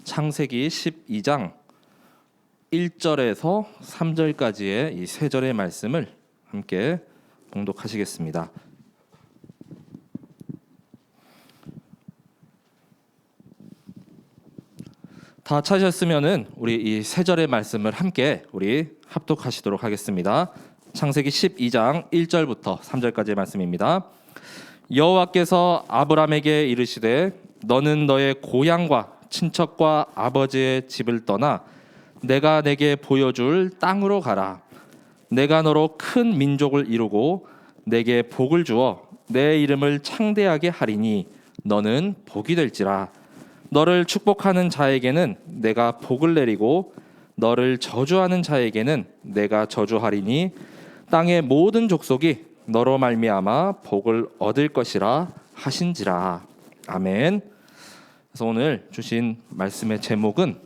창세기 12장 1절에서 3절까지의 이 세 절의 말씀을 함께 봉독하시겠습니다. 다 찾으셨으면은 우리 이 세 절의 말씀을 함께 우리 합독하시도록 하겠습니다. 창세기 12장 1절부터 3절까지의 말씀입니다. 여호와께서 아브람에게 이르시되 너는 너의 고향과 친척과 아버지의 집을 떠나 내가 내게 보여줄 땅으로 가라. 내가 너로 큰 민족을 이루고 내게 복을 주어 내 이름을 창대하게 하리니 너는 복이 될지라. 너를 축복하는 자에게는 내가 복을 내리고 너를 저주하는 자에게는 내가 저주하리니 땅의 모든 족속이 너로 말미암아 복을 얻을 것이라 하신지라. 아멘. 그래서 오늘 주신 말씀의 제목은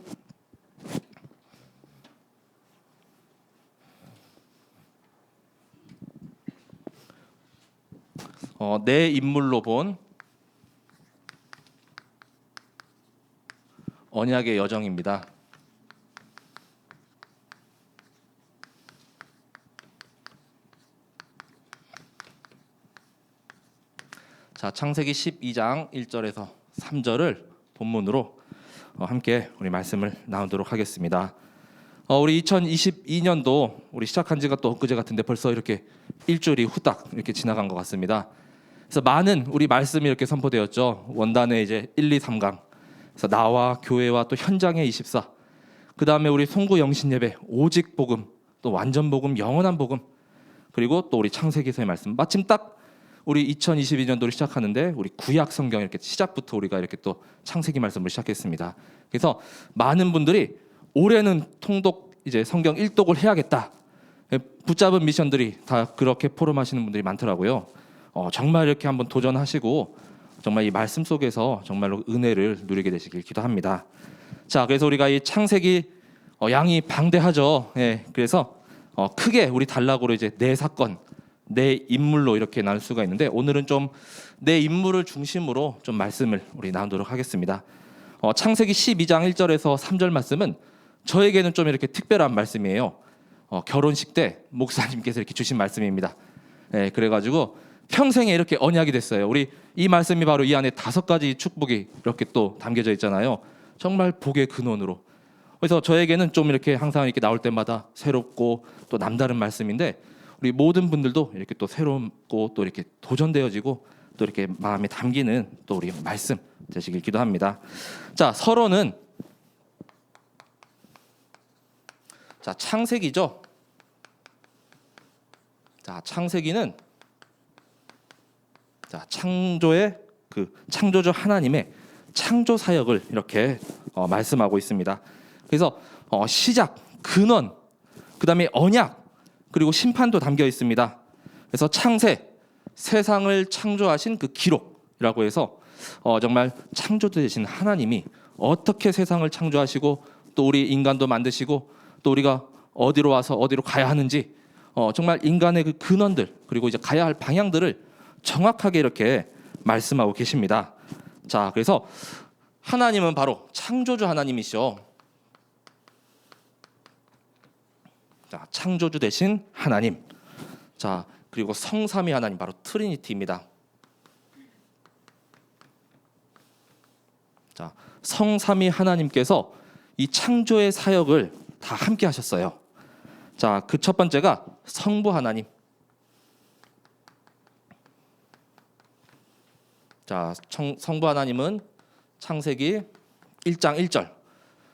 내 인물로 본 언약의 여정입니다. 자, 창세기 12장 1절에서 3절을 본문으로 함께 우리 말씀을 나누도록 하겠습니다. 우리 2022년도 우리 시작한 지가 또 엊그제 같은데 벌써 이렇게 일주일이 후딱 이렇게 지나간 것 같습니다. 그래서 많은 우리 말씀이 이렇게 선포되었죠. 원단의 이제 1, 2, 3강. 그래서 나와 교회와 또 현장의 24. 그 다음에 우리 송구 영신 예배, 오직 복음, 또 완전 복음, 영원한 복음. 그리고 또 우리 창세기서의 말씀. 마침 딱 우리 2022년도를 시작하는데 우리 구약 성경 이렇게 시작부터 우리가 이렇게 또 창세기 말씀을 시작했습니다. 그래서 많은 분들이 올해는 통독 이제 성경 1독을 해야겠다. 붙잡은 미션들이 다 그렇게 포럼하시는 분들이 많더라고요. 정말 이렇게 한번 도전하시고 정말 이 말씀 속에서 정말로 은혜를 누리게 되시길 기도합니다. 자, 그래서 우리가 이 창세기 양이 방대하죠. 예, 그래서 크게 우리 단락으로 이제 네 사건, 내 인물로 이렇게 나눌 수가 있는데 오늘은 좀 내 인물을 중심으로 좀 말씀을 우리 나누도록 하겠습니다. 창세기 12장 1절에서 3절 말씀은 저에게는 좀 이렇게 특별한 말씀이에요. 결혼식 때 목사님께서 이렇게 주신 말씀입니다. 네, 그래가지고 평생에 이렇게 언약이 됐어요. 우리 이 말씀이 바로 이 안에 5가지 축복이 이렇게 또 담겨져 있잖아요. 정말 복의 근원으로. 그래서 저에게는 좀 이렇게 항상 이렇게 나올 때마다 새롭고 또 남다른 말씀인데 우리 모든 분들도 이렇게 또 새롭고 또 이렇게 도전되어지고 또 이렇게 마음에 담기는 또 우리 말씀 되시길 기도합니다. 자, 서론은 자, 창세기죠. 자, 창세기는 자, 창조의 그 창조주 하나님의 창조 사역을 이렇게 말씀하고 있습니다. 그래서 시작, 근원, 그다음에 언약, 그리고 심판도 담겨 있습니다. 그래서 창세, 세상을 창조하신 그 기록이라고 해서 정말 창조주 되신 하나님이 어떻게 세상을 창조하시고 또 우리 인간도 만드시고 또 우리가 어디로 와서 어디로 가야 하는지 정말 인간의 그 근원들 그리고 이제 가야 할 방향들을 정확하게 이렇게 말씀하고 계십니다. 자, 그래서 하나님은 바로 창조주 하나님이시죠. 자, 창조주 되신 하나님. 자, 그리고 성삼위 하나님 바로 트리니티입니다. 자, 성삼위 하나님께서 이 창조의 사역을 다 함께 하셨어요. 자, 그 첫 번째가 성부 하나님. 자, 성부 하나님은 창세기 1장 1절.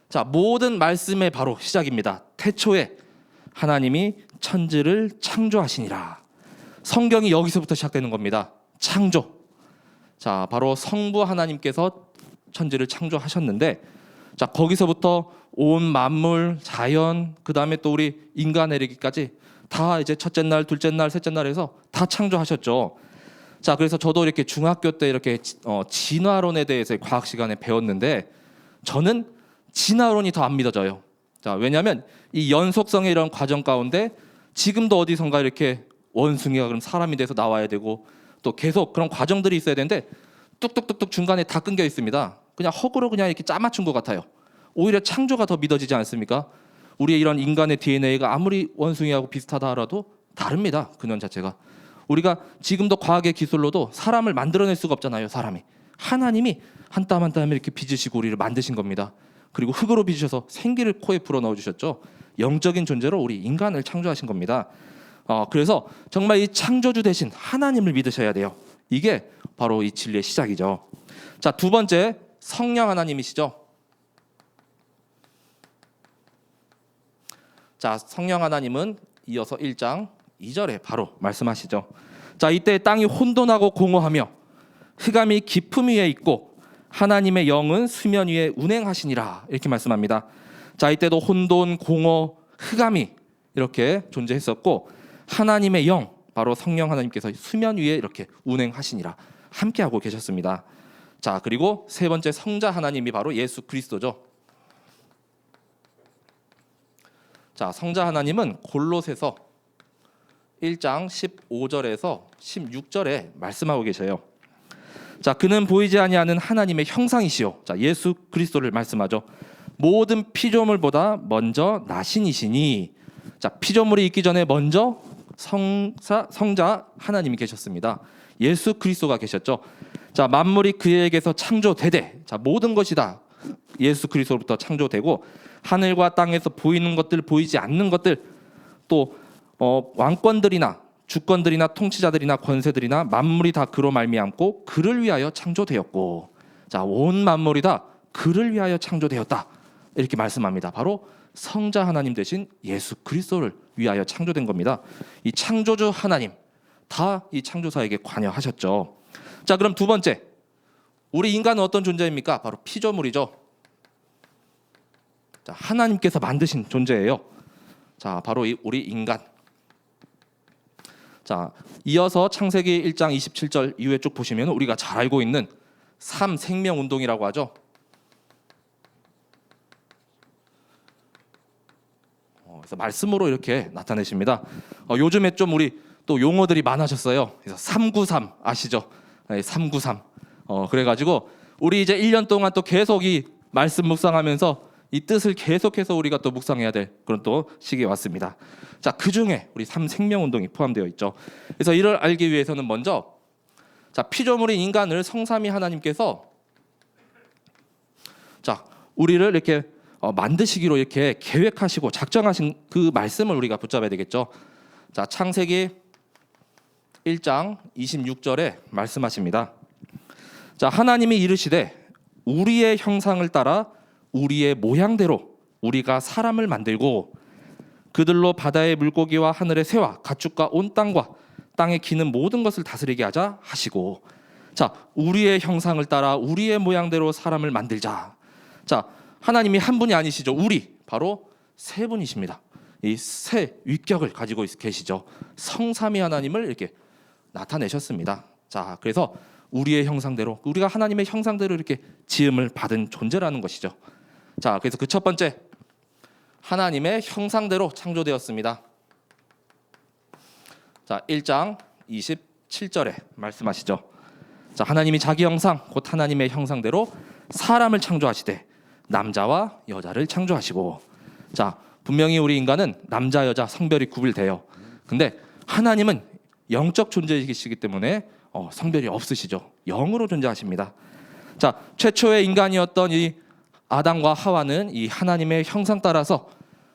자, 모든 말씀의 바로 시작입니다. 태초에 하나님이 천지를 창조하시니라. 성경이 여기서부터 시작되는 겁니다. 창조. 자, 바로 성부 하나님께서 천지를 창조하셨는데 자, 거기서부터 온 만물, 자연, 그 다음에 또 우리 인간 에르기까지 다 이제 첫째 날, 둘째 날, 셋째 날에서 다 창조하셨죠. 자, 그래서 저도 이렇게 중학교 때 이렇게 진화론에 대해서 과학 시간에 배웠는데 저는 진화론이 더 안 믿어져요. 자, 왜냐하면 이 연속성의 이런 과정 가운데 지금도 어디선가 이렇게 원숭이가 그럼 사람이 돼서 나와야 되고 또 계속 그런 과정들이 있어야 되는데 뚝뚝뚝뚝 중간에 다 끊겨 있습니다. 그냥 허구로 그냥 이렇게 짜맞춘 것 같아요. 오히려 창조가 더 믿어지지 않습니까? 우리의 이런 인간의 DNA가 아무리 원숭이하고 비슷하다 하라도 다릅니다. 근원 자체가. 우리가 지금도 과학의 기술로도 사람을 만들어낼 수가 없잖아요. 사람이. 하나님이 한 땀 한 땀 이렇게 빚으시고 우리를 만드신 겁니다. 그리고 흙으로 빚으셔서 생기를 코에 불어넣어 주셨죠. 영적인 존재로 우리 인간을 창조하신 겁니다. 그래서 정말 이 창조주 대신 하나님을 믿으셔야 돼요. 이게 바로 이 진리의 시작이죠. 자, 두 번째, 성령 하나님이시죠. 자, 성령 하나님은 이어서 1장 2절에 바로 말씀하시죠. 자, 이때 땅이 혼돈하고 공허하며 흑암이 깊음 위에 있고 하나님의 영은 수면 위에 운행하시니라, 이렇게 말씀합니다. 자, 이때도 혼돈, 공허, 흑암이 이렇게 존재했었고 하나님의 영, 바로 성령 하나님께서 수면 위에 이렇게 운행하시니라, 함께하고 계셨습니다. 자, 그리고 세 번째 성자 하나님이 바로 예수 그리스도죠. 자, 성자 하나님은 골로새서 1장 15절에서 16절에 말씀하고 계셔요. 자, 그는 보이지 아니하는 하나님의 형상이시요. 자, 예수 그리스도를 말씀하죠. 모든 피조물보다 먼저 나신이시니. 자, 피조물이 있기 전에 먼저 성자 하나님이 계셨습니다. 예수 그리스도가 계셨죠. 자, 만물이 그에게서 창조되되, 자, 모든 것이 다 예수 그리스도로부터 창조되고 하늘과 땅에서 보이는 것들, 보이지 않는 것들, 또 왕권들이나 주권들이나 통치자들이나 권세들이나 만물이 다 그로 말미암고 그를 위하여 창조되었고. 자, 온 만물이 다 그를 위하여 창조되었다, 이렇게 말씀합니다. 바로 성자 하나님 대신 예수 그리스도를 위하여 창조된 겁니다. 이 창조주 하나님 다 이 창조사에게 관여하셨죠. 자, 그럼 두 번째, 우리 인간은 어떤 존재입니까? 바로 피조물이죠. 자, 하나님께서 만드신 존재예요. 자, 바로 우리 인간. 자, 이어서 창세기 1장 27절 이후에 쭉 보시면 우리가 잘 알고 있는 3생명운동이라고 하죠. 그래서 말씀으로 이렇게 나타내십니다. 요즘에 좀 우리 또 용어들이 많아졌어요. 그래서 393 아시죠? 네, 393. 그래가지고 우리 이제 1년 동안 또 계속 이 말씀 묵상하면서 이 뜻을 계속해서 우리가 또 묵상해야 될 그런 또 시기에 왔습니다. 자, 그 중에 우리 3생명운동이 포함되어 있죠. 그래서 이를 알기 위해서는 먼저, 자, 피조물인 인간을 성삼위 하나님께서 자, 우리를 이렇게 만드시기로 이렇게 계획하시고 작정하신 그 말씀을 우리가 붙잡아야 되겠죠. 자, 창세기 1장 26절에 말씀하십니다. 자, 하나님이 이르시되 우리의 형상을 따라 우리의 모양대로 우리가 사람을 만들고 그들로 바다의 물고기와 하늘의 새와 가축과 온 땅과 땅에 기는 모든 것을 다스리게 하자 하시고. 자, 우리의 형상을 따라 우리의 모양대로 사람을 만들자. 자, 하나님이 한 분이 아니시죠. 우리 바로 세 분이십니다. 이 세 위격을 가지고 계시죠. 성삼위 하나님을 이렇게 나타내셨습니다. 자, 그래서 우리의 형상대로, 우리가 하나님의 형상대로 이렇게 지음을 받은 존재라는 것이죠. 자, 그래서 그 첫 번째, 하나님의 형상대로 창조되었습니다. 자, 1장 27절에 말씀하시죠. 자, 하나님이 자기 형상 곧 하나님의 형상대로 사람을 창조하시되 남자와 여자를 창조하시고. 자, 분명히 우리 인간은 남자 여자 성별이 구별돼요. 근데 하나님은 영적 존재이시기 때문에 성별이 없으시죠. 영으로 존재하십니다. 자, 최초의 인간이었던 이 아담과 하와는 이 하나님의 형상 따라서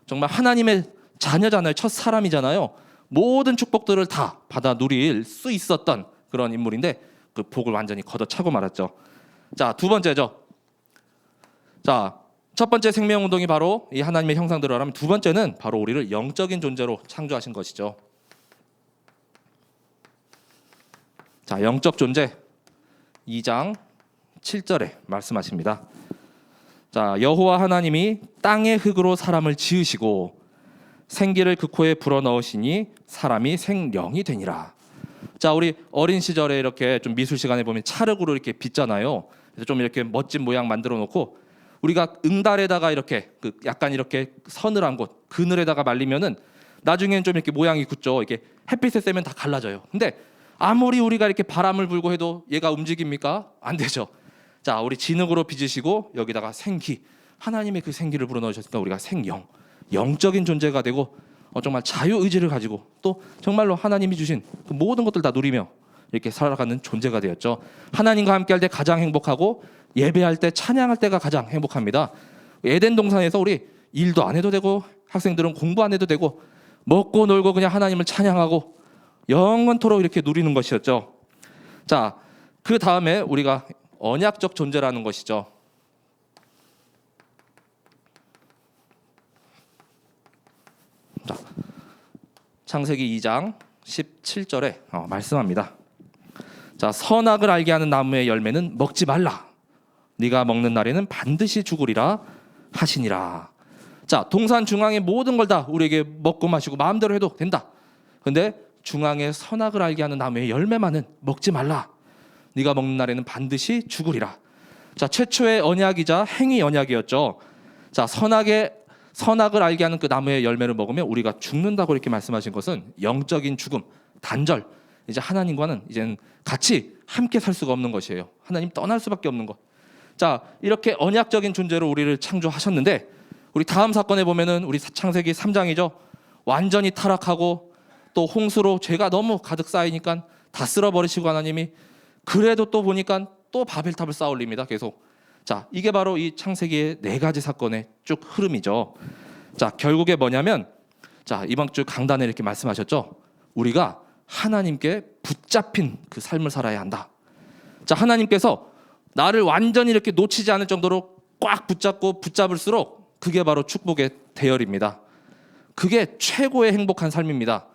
정말 하나님의 자녀잖아요. 첫 사람이잖아요. 모든 축복들을 다 받아 누릴 수 있었던 그런 인물인데 그 복을 완전히 걷어차고 말았죠. 자, 두 번째죠. 자, 첫 번째 생명운동이 바로 이 하나님의 형상대로라면, 두 번째는 바로 우리를 영적인 존재로 창조하신 것이죠. 자, 영적 존재 2장 7절에 말씀하십니다. 자, 여호와 하나님이 땅의 흙으로 사람을 지으시고 생기를 그 코에 불어넣으시니 사람이 생령이 되니라. 자, 우리 어린 시절에 이렇게 좀 미술 시간에 보면 찰흙으로 이렇게 빚잖아요. 그래서 좀 이렇게 멋진 모양 만들어 놓고 우리가 응달에다가 이렇게 약간 이렇게 서늘한 곳 그늘에다가 말리면은 나중에는 좀 이렇게 모양이 굳죠. 이렇게 햇빛에 쐬면 다 갈라져요. 근데 아무리 우리가 이렇게 바람을 불고 해도 얘가 움직입니까? 안 되죠. 자, 우리 진흙으로 빚으시고 여기다가 생기, 하나님의 그 생기를 불어넣으셨으니까 우리가 생영, 영적인 존재가 되고 정말 자유의지를 가지고 또 정말로 하나님이 주신 그 모든 것들 다 누리며 이렇게 살아가는 존재가 되었죠. 하나님과 함께할 때 가장 행복하고 예배할 때 찬양할 때가 가장 행복합니다. 에덴 동산에서 우리 일도 안 해도 되고 학생들은 공부 안 해도 되고 먹고 놀고 그냥 하나님을 찬양하고 영원토록 이렇게 누리는 것이었죠. 자, 그 다음에 우리가 언약적 존재라는 것이죠. 자, 창세기 2장 17절에 말씀합니다. 자, 선악을 알게 하는 나무의 열매는 먹지 말라. 네가 먹는 날에는 반드시 죽으리라 하시니라. 자, 동산 중앙의 모든 걸 다 우리에게 먹고 마시고 마음대로 해도 된다. 근데 중앙에 선악을 알게 하는 나무의 열매만은 먹지 말라. 네가 먹는 날에는 반드시 죽으리라. 자, 최초의 언약이자 행위 언약이었죠. 자, 선악을 알게 하는 그 나무의 열매를 먹으면 우리가 죽는다고 이렇게 말씀하신 것은 영적인 죽음, 단절. 이제 하나님과는 이제는 같이 함께 살 수가 없는 것이에요. 하나님 떠날 수밖에 없는 것. 자, 이렇게 언약적인 존재로 우리를 창조하셨는데 우리 다음 사건에 보면은 우리 창세기 3장이죠. 완전히 타락하고 또 홍수로 죄가 너무 가득 쌓이니까 다 쓸어버리시고 하나님이 그래도 또 보니까 또 바벨탑을 쌓아 올립니다. 계속. 자, 이게 바로 이 창세기의 4가지 사건의 쭉 흐름이죠. 자, 결국에 뭐냐면 자, 이번 주 강단에 이렇게 말씀하셨죠. 우리가 하나님께 붙잡힌 그 삶을 살아야 한다. 자, 하나님께서 나를 완전히 이렇게 놓치지 않을 정도로 꽉 붙잡고 붙잡을수록 그게 바로 축복의 대열입니다. 그게 최고의 행복한 삶입니다.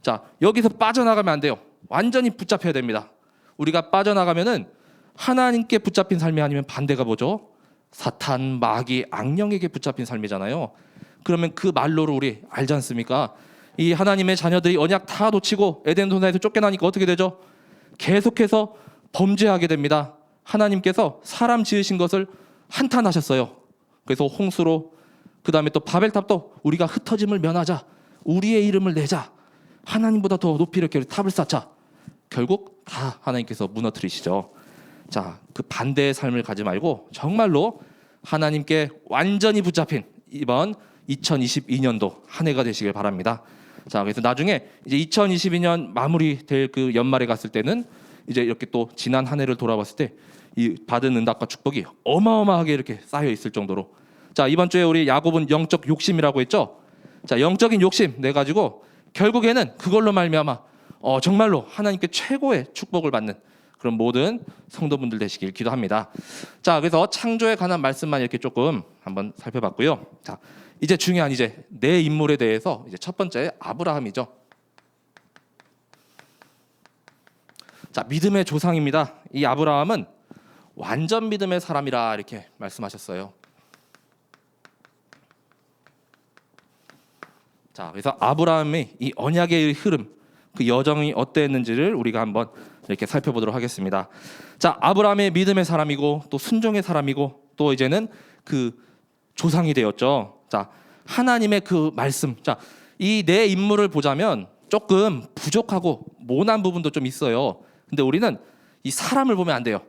자, 여기서 빠져나가면 안 돼요. 완전히 붙잡혀야 됩니다. 우리가 빠져나가면은 하나님께 붙잡힌 삶이 아니면 반대가 뭐죠? 사탄, 마귀, 악령에게 붙잡힌 삶이잖아요. 그러면 그 말로를 우리 알지 않습니까? 이 하나님의 자녀들이 언약 다 놓치고 에덴 동산에서 쫓겨나니까 어떻게 되죠? 계속해서 범죄하게 됩니다. 하나님께서 사람 지으신 것을 한탄하셨어요. 그래서 홍수로, 그 다음에 또 바벨탑도 우리가 흩어짐을 면하자, 우리의 이름을 내자, 하나님보다 더 높이 이렇게 탑을 쌓자. 결국 다 하나님께서 무너뜨리시죠. 자, 그 반대의 삶을 가지 말고 정말로 하나님께 완전히 붙잡힌 이번 2022년도 한 해가 되시길 바랍니다. 자, 그래서 나중에 이제 2022년 마무리될 그 연말에 갔을 때는 이제 이렇게 또 지난 한 해를 돌아봤을 때 이 받은 응답과 축복이 어마어마하게 이렇게 쌓여 있을 정도로. 자, 이번 주에 우리 야곱은 영적 욕심이라고 했죠. 자, 영적인 욕심 내 가지고 결국에는 그걸로 말미암아 정말로 하나님께 최고의 축복을 받는 그런 모든 성도분들 되시길 기도합니다. 자, 그래서 창조에 관한 말씀만 이렇게 조금 한번 살펴봤고요. 자, 이제 중요한 이제 내 인물에 대해서 이제 첫 번째 아브라함이죠. 자, 믿음의 조상입니다. 이 아브라함은 완전 믿음의 사람이라 이렇게 말씀하셨어요. 자, 그래서 아브라함의 이 언약의 흐름, 그 여정이 어땠는지를 우리가 한번 이렇게 살펴보도록 하겠습니다. 자, 아브라함의 믿음의 사람이고 또 순종의 사람이고 또 이제는 그 조상이 되었죠. 자, 하나님의 그 말씀. 자, 이 내 인물을 보자면 조금 부족하고 모난 부분도 좀 있어요. 근데 우리는 이 사람을 보면 안 돼요.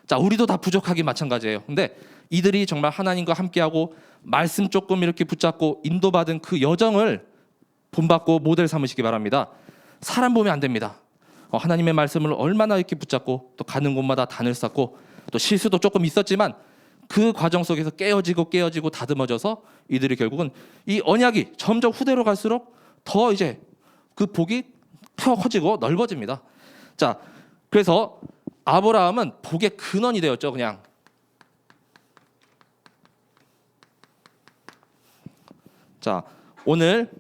자, 우리도 다 부족하기 마찬가지예요. 근데 이들이 정말 하나님과 함께하고 말씀 조금 이렇게 붙잡고 인도받은 그 여정을 본받고 모델 삼으시기 바랍니다. 사람 보면 안 됩니다. 하나님의 말씀을 얼마나 이렇게 붙잡고 또 가는 곳마다 단을 쌓고 또 실수도 조금 있었지만 그 과정 속에서 깨어지고 다듬어져서 이들이 결국은 이 언약이 점점 후대로 갈수록 더 이제 그 복이 커지고 넓어집니다. 자, 그래서 아브라함은 복의 근원이 되었죠. 그냥 자, 오늘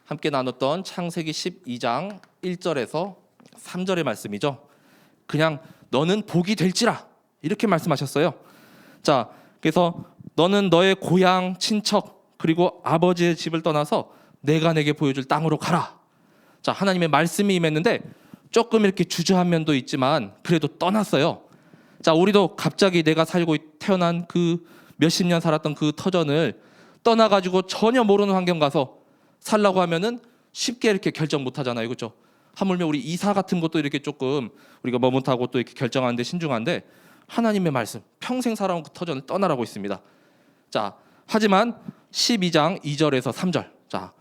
함께 나눴던 창세기 12장 1절에서 3절의 말씀이죠. 그냥 너는 복이 될지라 이렇게 말씀하셨어요. 자, 그래서 너는 너의 고향, 친척 그리고 아버지의 집을 떠나서 내가 내게 보여줄 땅으로 가라. 자, 하나님의 말씀이 임했는데 조금 이렇게 주저한 면도 있지만 그래도 떠났어요. 자, 우리도 갑자기 내가 살고 태어난 그 몇십 년 살았던 그 터전을 떠나가지고 전혀 모르는 환경 가서 살라고 하면은 쉽게 이렇게 결정 못 하잖아요. 그렇죠? 하물며 우리 이사 같은 것도 이렇게 조금 우리가 머뭇하고 또 이렇게 결정하는데 신중한데 하나님의 말씀, 평생 살아온 그 터전을 떠나라고 있습니다. 자, 하지만 12장 2절에서 3절. 자,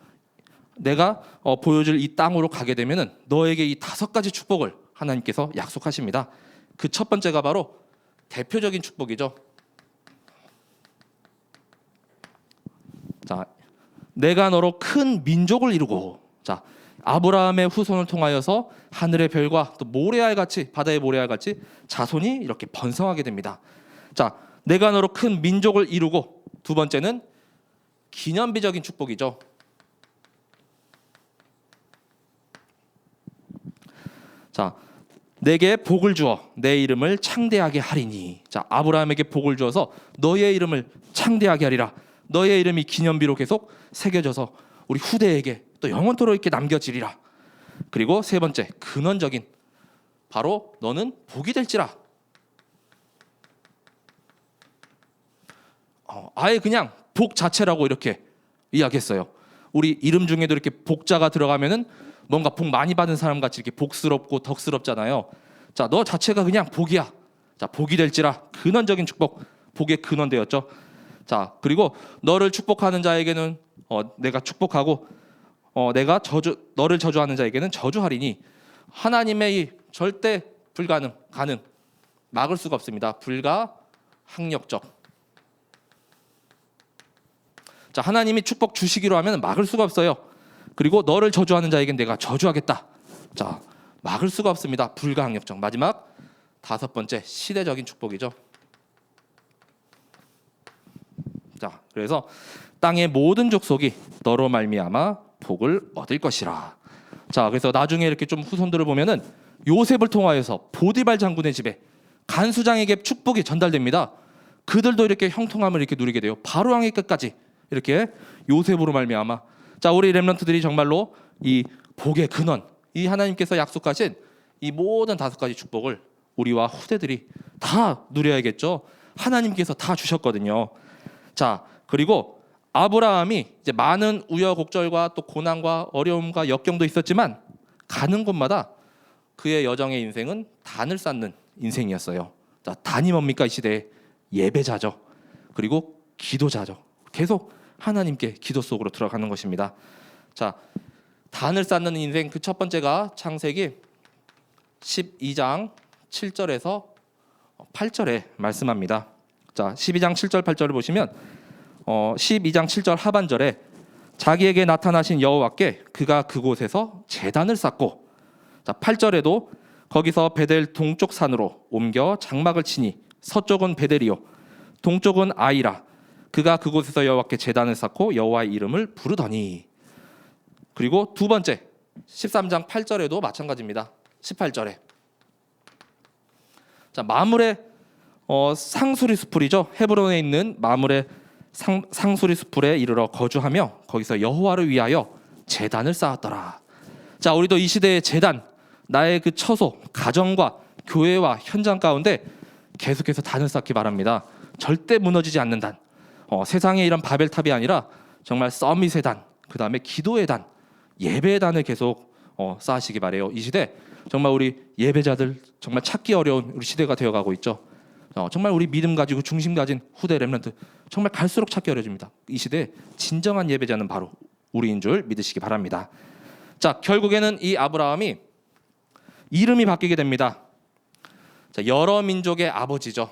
내가 보여줄 이 땅으로 가게 되면은 너에게 이 5가지 축복을 하나님께서 약속하십니다. 그 첫 번째가 바로 대표적인 축복이죠. 자, 내가 너로 큰 민족을 이루고, 자, 아브라함의 후손을 통하여서 하늘의 별과 또 모래알 같이, 바다의 모래알 같이 자손이 이렇게 번성하게 됩니다. 자, 내가 너로 큰 민족을 이루고, 두 번째는 기념비적인 축복이죠. 자, 내게 복을 주어 내 이름을 창대하게 하리니. 자, 아브라함에게 복을 주어서 너의 이름을 창대하게 하리라. 너의 이름이 기념비로 계속 새겨져서 우리 후대에게 또 영원토록 이렇게 남겨지리라. 그리고 세 번째, 근원적인, 바로 너는 복이 될지라. 아예 그냥 복 자체라고 이렇게 이야기했어요. 우리 이름 중에도 이렇게 복자가 들어가면은 뭔가 복 많이 받은 사람 같이 이렇게 복스럽고 덕스럽잖아요. 자, 너 자체가 그냥 복이야. 자, 복이 될지라. 근원적인 축복, 복의 근원되었죠. 자, 그리고 너를 축복하는 자에게는 내가 축복하고, 내가 너를 저주하는 자에게는 저주하리니. 하나님의 이 절대 불가능, 가능, 막을 수가 없습니다. 불가항력적. 자, 하나님이 축복 주시기로 하면 막을 수가 없어요. 그리고 너를 저주하는 자에겐 내가 저주하겠다. 자, 막을 수가 없습니다. 불가항력적. 마지막 5번째, 시대적인 축복이죠. 자, 그래서 땅의 모든 족속이 너로 말미암아 복을 얻을 것이라. 자, 그래서 나중에 이렇게 좀 후손들을 보면은 요셉을 통하여서 보디발 장군의 집에 간수장에게 축복이 전달됩니다. 그들도 이렇게 형통함을 이렇게 누리게 돼요. 바로 왕의 끝까지 이렇게 요셉으로 말미암아. 자, 우리 렘넌트들이 정말로 이 복의 근원, 이 하나님께서 약속하신 이 모든 5가지 축복을 우리와 후대들이 다 누려야겠죠. 하나님께서 다 주셨거든요. 자, 그리고 아브라함이 이제 많은 우여곡절과 또 고난과 어려움과 역경도 있었지만 가는 곳마다 그의 여정의 인생은 단을 쌓는 인생이었어요. 자, 단이 뭡니까? 이 시대에 예배자죠. 그리고 기도자죠. 계속 하나님께 기도 속으로 들어가는 것입니다. 자, 단을 쌓는 인생, 그 첫 번째가 창세기 12장 7절에서 8절에 말씀합니다. 자, 12장 7절 8절을 보시면 12장 7절 하반절에 자기에게 나타나신 여호와께 그가 그곳에서 제단을 쌓고, 자, 8절에도 거기서 베델 동쪽 산으로 옮겨 장막을 치니 서쪽은 베델이요 동쪽은 아이라. 그가 그곳에서 여호와께 제단을 쌓고 여호와의 이름을 부르더니. 그리고 두 번째 13장 8절에도 마찬가지입니다. 18절에 자, 마물의 상수리 숲풀이죠. 헤브론에 있는 마물의 상수리 숲풀에 이르러 거주하며 거기서 여호와를 위하여 제단을 쌓았더라. 자, 우리도 이 시대의 제단, 나의 그 처소, 가정과 교회와 현장 가운데 계속해서 단을 쌓기 바랍니다. 절대 무너지지 않는 단. 세상의 이런 바벨탑이 아니라 정말 서밋의 단, 그 다음에 기도의 단, 예배의 단을 계속 쌓으시기 바래요. 이 시대 정말 우리 예배자들 정말 찾기 어려운 우리 시대가 되어가고 있죠. 정말 우리 믿음 가지고 중심 가진 후대 렘넌트 정말 갈수록 찾기 어려집니다. 이 시대 진정한 예배자는 바로 우리인 줄 믿으시기 바랍니다. 자, 결국에는 이 아브라함이 이름이 바뀌게 됩니다. 자, 여러 민족의 아버지죠.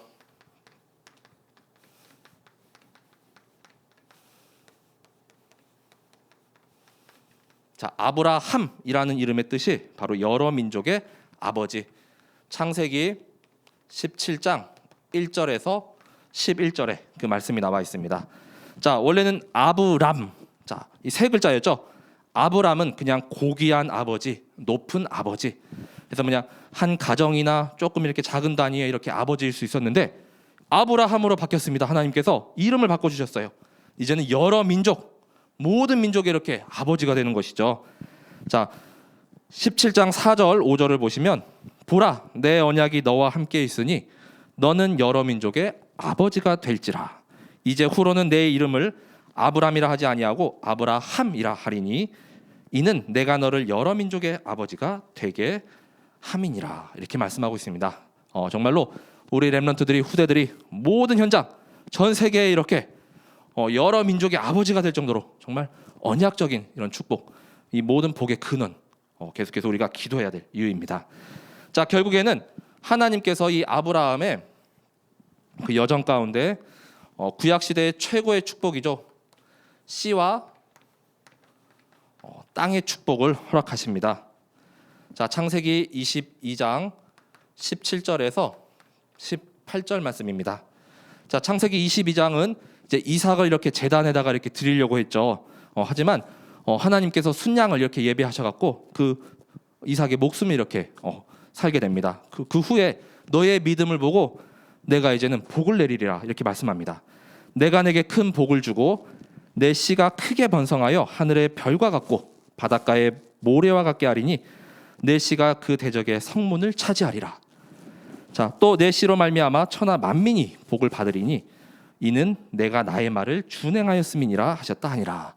자, 아브라함이라는 이름의 뜻이 바로 여러 민족의 아버지. 창세기 17장 1절에서 11절에 그 말씀이 나와 있습니다. 자, 원래는 아브람. 자, 이 세 글자였죠. 아브람은 그냥 고귀한 아버지, 높은 아버지. 그래서 뭐냐, 한 가정이나 조금 이렇게 작은 단위의 이렇게 아버지일 수 있었는데 아브라함으로 바뀌었습니다. 하나님께서 이름을 바꿔 주셨어요. 이제는 여러 민족, 모든 민족이 이렇게 아버지가 되는 것이죠. 자, 17장 4절 5절을 보시면 보라, 내 언약이 너와 함께 있으니 너는 여러 민족의 아버지가 될지라. 이제 후로는 내 이름을 아브람이라 하지 아니하고 아브라함이라 하리니 이는 내가 너를 여러 민족의 아버지가 되게 함이니라. 이렇게 말씀하고 있습니다. 정말로 우리 렘넌트들이, 후대들이 모든 현장, 전 세계에 이렇게 여러 민족의 아버지가 될 정도로 정말 언약적인 이런 축복, 이 모든 복의 근원, 계속해서 우리가 기도해야 될 이유입니다. 자, 결국에는 하나님께서 이 아브라함의 그 여정 가운데 구약 시대의 최고의 축복이죠. 씨와 땅의 축복을 허락하십니다. 자, 창세기 22장 17절에서 18절 말씀입니다. 자, 창세기 22장은 이제 이삭을 이렇게 제단에다가 이렇게 드리려고 했죠. 하지만 하나님께서 순양을 이렇게 예비하셔갖고 그 이삭의 목숨이 이렇게 살게 됩니다. 그 후에 너의 믿음을 보고 내가 이제는 복을 내리리라 이렇게 말씀합니다. 내가 내게 큰 복을 주고 내 씨가 크게 번성하여 하늘의 별과 같고 바닷가의 모래와 같게 하리니 내 씨가 그 대적의 성문을 차지하리라. 자, 또 내 씨로 말미암아 천하 만민이 복을 받으리니 이는 내가 나의 말을 준행하였음이니라 하셨다 하니라.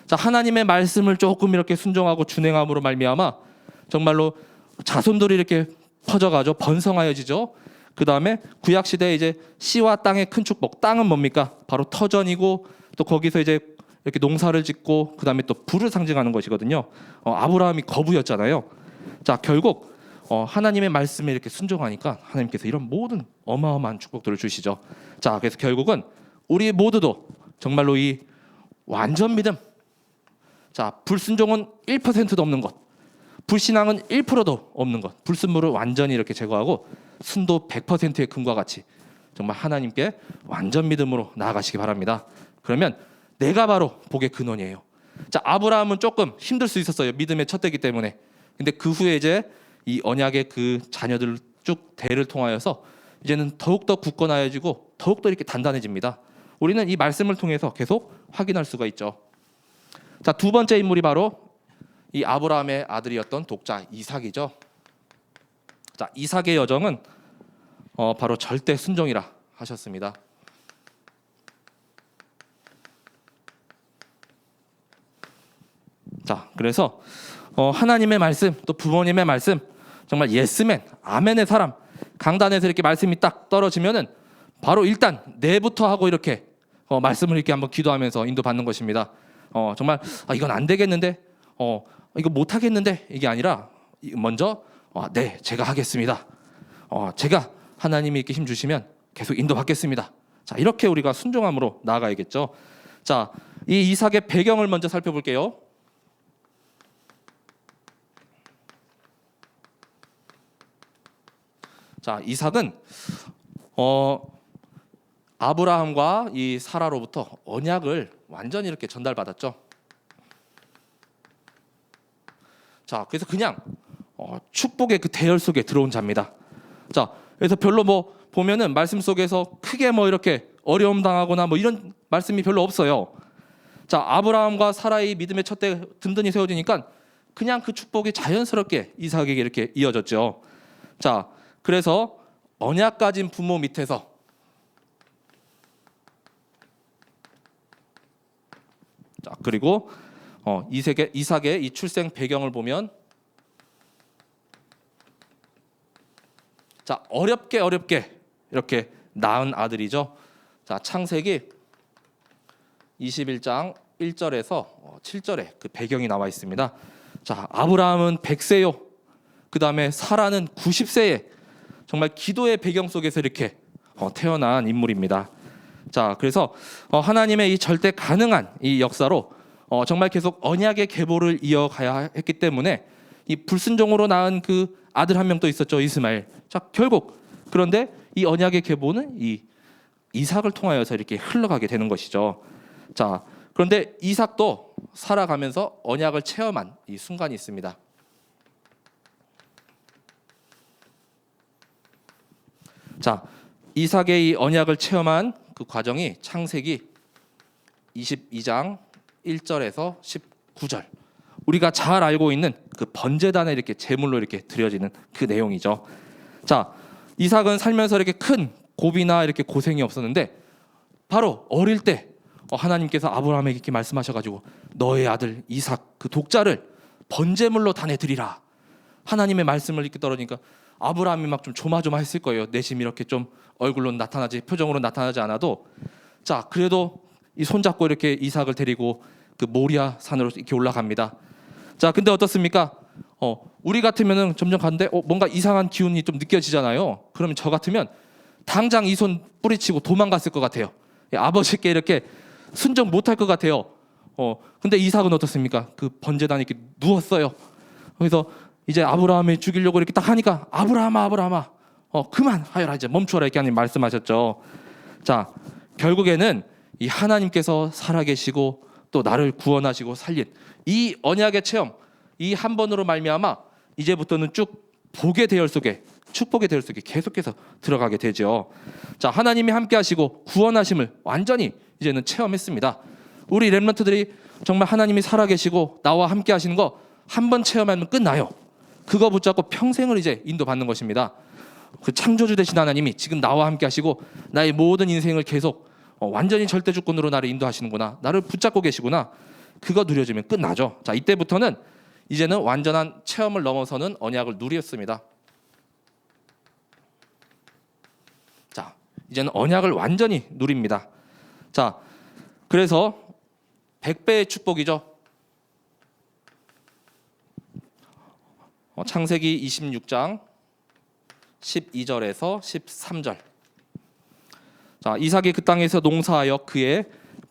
자, 하나님의 말씀을 조금 이렇게 순종하고 준행함으로 말미암아 정말로 자손들이 이렇게 퍼져가죠. 번성하여지죠. 그 다음에 구약 시대에 이제 씨와 땅의 큰 축복. 땅은 뭡니까? 바로 터전이고 또 거기서 이제 이렇게 농사를 짓고 그 다음에 또 불을 상징하는 것이거든요. 아브라함이 거부였잖아요. 자, 결국 하나님의 말씀에 이렇게 순종하니까 하나님께서 이런 모든 어마어마한 축복들을 주시죠. 자, 그래서 결국은 우리 모두도 정말로 이 완전 믿음. 자, 불순종은 1%도 없는 것, 불신앙은 1%도 없는 것, 불순물을 완전히 이렇게 제거하고 순도 100%의 금과 같이 정말 하나님께 완전 믿음으로 나아가시기 바랍니다. 그러면 내가 바로 복의 근원이에요. 자, 아브라함은 조금 힘들 수 있었어요. 믿음의 첫 때기 때문에. 근데 그 후에 이제 이 언약의 그 자녀들 쭉 대를 통하여서 이제는 더욱더 굳건하여지고 더욱더 이렇게 단단해집니다. 우리는 이 말씀을 통해서 계속 확인할 수가 있죠. 자, 두 번째 인물이 바로 이 아브라함의 아들이었던 독자 이삭이죠. 자, 이삭의 여정은 바로 절대 순종이라 하셨습니다. 자, 그래서 하나님의 말씀 또 부모님의 말씀 정말 예스맨 아멘의 사람 강단에서 이렇게 말씀이 딱 떨어지면은 바로 일단 내부터 하고 이렇게 말씀을 이렇게 한번 기도하면서 인도받는 것입니다. 정말 이건 안 되겠는데 이거 못 하겠는데 이게 아니라 먼저 네, 제가 하겠습니다. 제가 하나님이 이렇게 힘 주시면 계속 인도받겠습니다. 자, 이렇게 우리가 순종함으로 나아가야겠죠. 자, 이 이삭의 배경을 먼저 살펴볼게요. 자, 이삭은 아브라함과 이 사라로부터 언약을 완전히 이렇게 전달받았죠. 자, 그래서 그냥 축복의 그 대열 속에 들어온 자입니다. 자, 그래서 별로 뭐 보면은 말씀 속에서 크게 뭐 이렇게 어려움 당하거나 뭐 이런 말씀이 별로 없어요. 자, 아브라함과 사라의 믿음의 첫 때 든든히 세워지니까 그냥 그 축복이 자연스럽게 이삭에게 이렇게 이어졌죠. 자, 그래서 언약 가진 부모 밑에서 자, 그리고 이삭의 이 출생 배경을 보면 자, 어렵게 이렇게 낳은 아들이죠. 자, 창세기 21장 1절에서 7절에 그 배경이 나와 있습니다. 자, 아브라함은 100세요. 그 다음에 사라는 90세에 정말 기도의 배경 속에서 이렇게 태어난 인물입니다. 자, 그래서 하나님의 이 절대 가능한 이 역사로 정말 계속 언약의 계보를 이어가야 했기 때문에 이 불순종으로 낳은 그 아들 한 명 또 있었죠, 이스마엘. 자, 결국 그런데 이 언약의 계보는 이 이삭을 통하여서 이렇게 흘러가게 되는 것이죠. 자, 그런데 이삭도 살아가면서 언약을 체험한 이 순간이 있습니다. 자, 이삭의 이 언약을 체험한 그 과정이 창세기 22장 1절에서 19절. 우리가 잘 알고 있는 그 번제단에 이렇게 제물로 이렇게 드려지는 그 내용이죠. 자, 이삭은 살면서 이렇게 큰 고비나 이렇게 고생이 없었는데 바로 어릴 때 하나님께서 아브라함에게 이렇게 말씀하셔가지고 너의 아들 이삭 그 독자를 번제물로 단해드리라. 하나님의 말씀을 이렇게 떨어지니까 아브라함이 막 좀 조마조마했을 거예요. 내심 이렇게 좀 얼굴로 나타나지 표정으로 나타나지 않아도 자, 그래도 이 손잡고 이렇게 이삭을 데리고 그 모리아 산으로 이렇게 올라갑니다. 자, 근데 어떻습니까? 우리 같으면은 점점 가는데 뭔가 이상한 기운이 좀 느껴지잖아요. 그러면 저 같으면 당장 이 손 뿌리치고 도망갔을 것 같아요. 아버지께 이렇게 순종 못할 것 같아요. 근데 이삭은 어떻습니까? 그 번제단에 이렇게 누웠어요. 그래서 이제 아브라함을 죽이려고 이렇게 딱 하니까 아브라함아 그만하여라, 이제 멈추어라, 이렇게 하나님 말씀하셨죠. 자, 결국에는 이 하나님께서 살아계시고 또 나를 구원하시고 살린 이 언약의 체험, 이 한 번으로 말미암아 이제부터는 쭉 복의 대열 속에, 축복의 대열 속에 계속해서 들어가게 되죠. 자, 하나님이 함께 하시고 구원하심을 완전히 이제는 체험했습니다. 우리 렘넌트들이 정말 하나님이 살아계시고 나와 함께 하시는 거 한 번 체험하면 끝나요. 그거 붙잡고 평생을 이제 인도받는 것입니다. 그 창조주 되신 하나님이 지금 나와 함께 하시고 나의 모든 인생을 계속 완전히 절대 주권으로 나를 인도하시는구나, 나를 붙잡고 계시구나, 그거 누려지면 끝나죠. 자, 이때부터는 이제는 완전한 체험을 넘어서는 언약을 누렸습니다. 자, 이제는 언약을 완전히 누립니다. 자, 그래서 100배의 축복이죠. 창세기 26장 12절에서 13절. 자, 이삭이 그 땅에서 농사하여 그의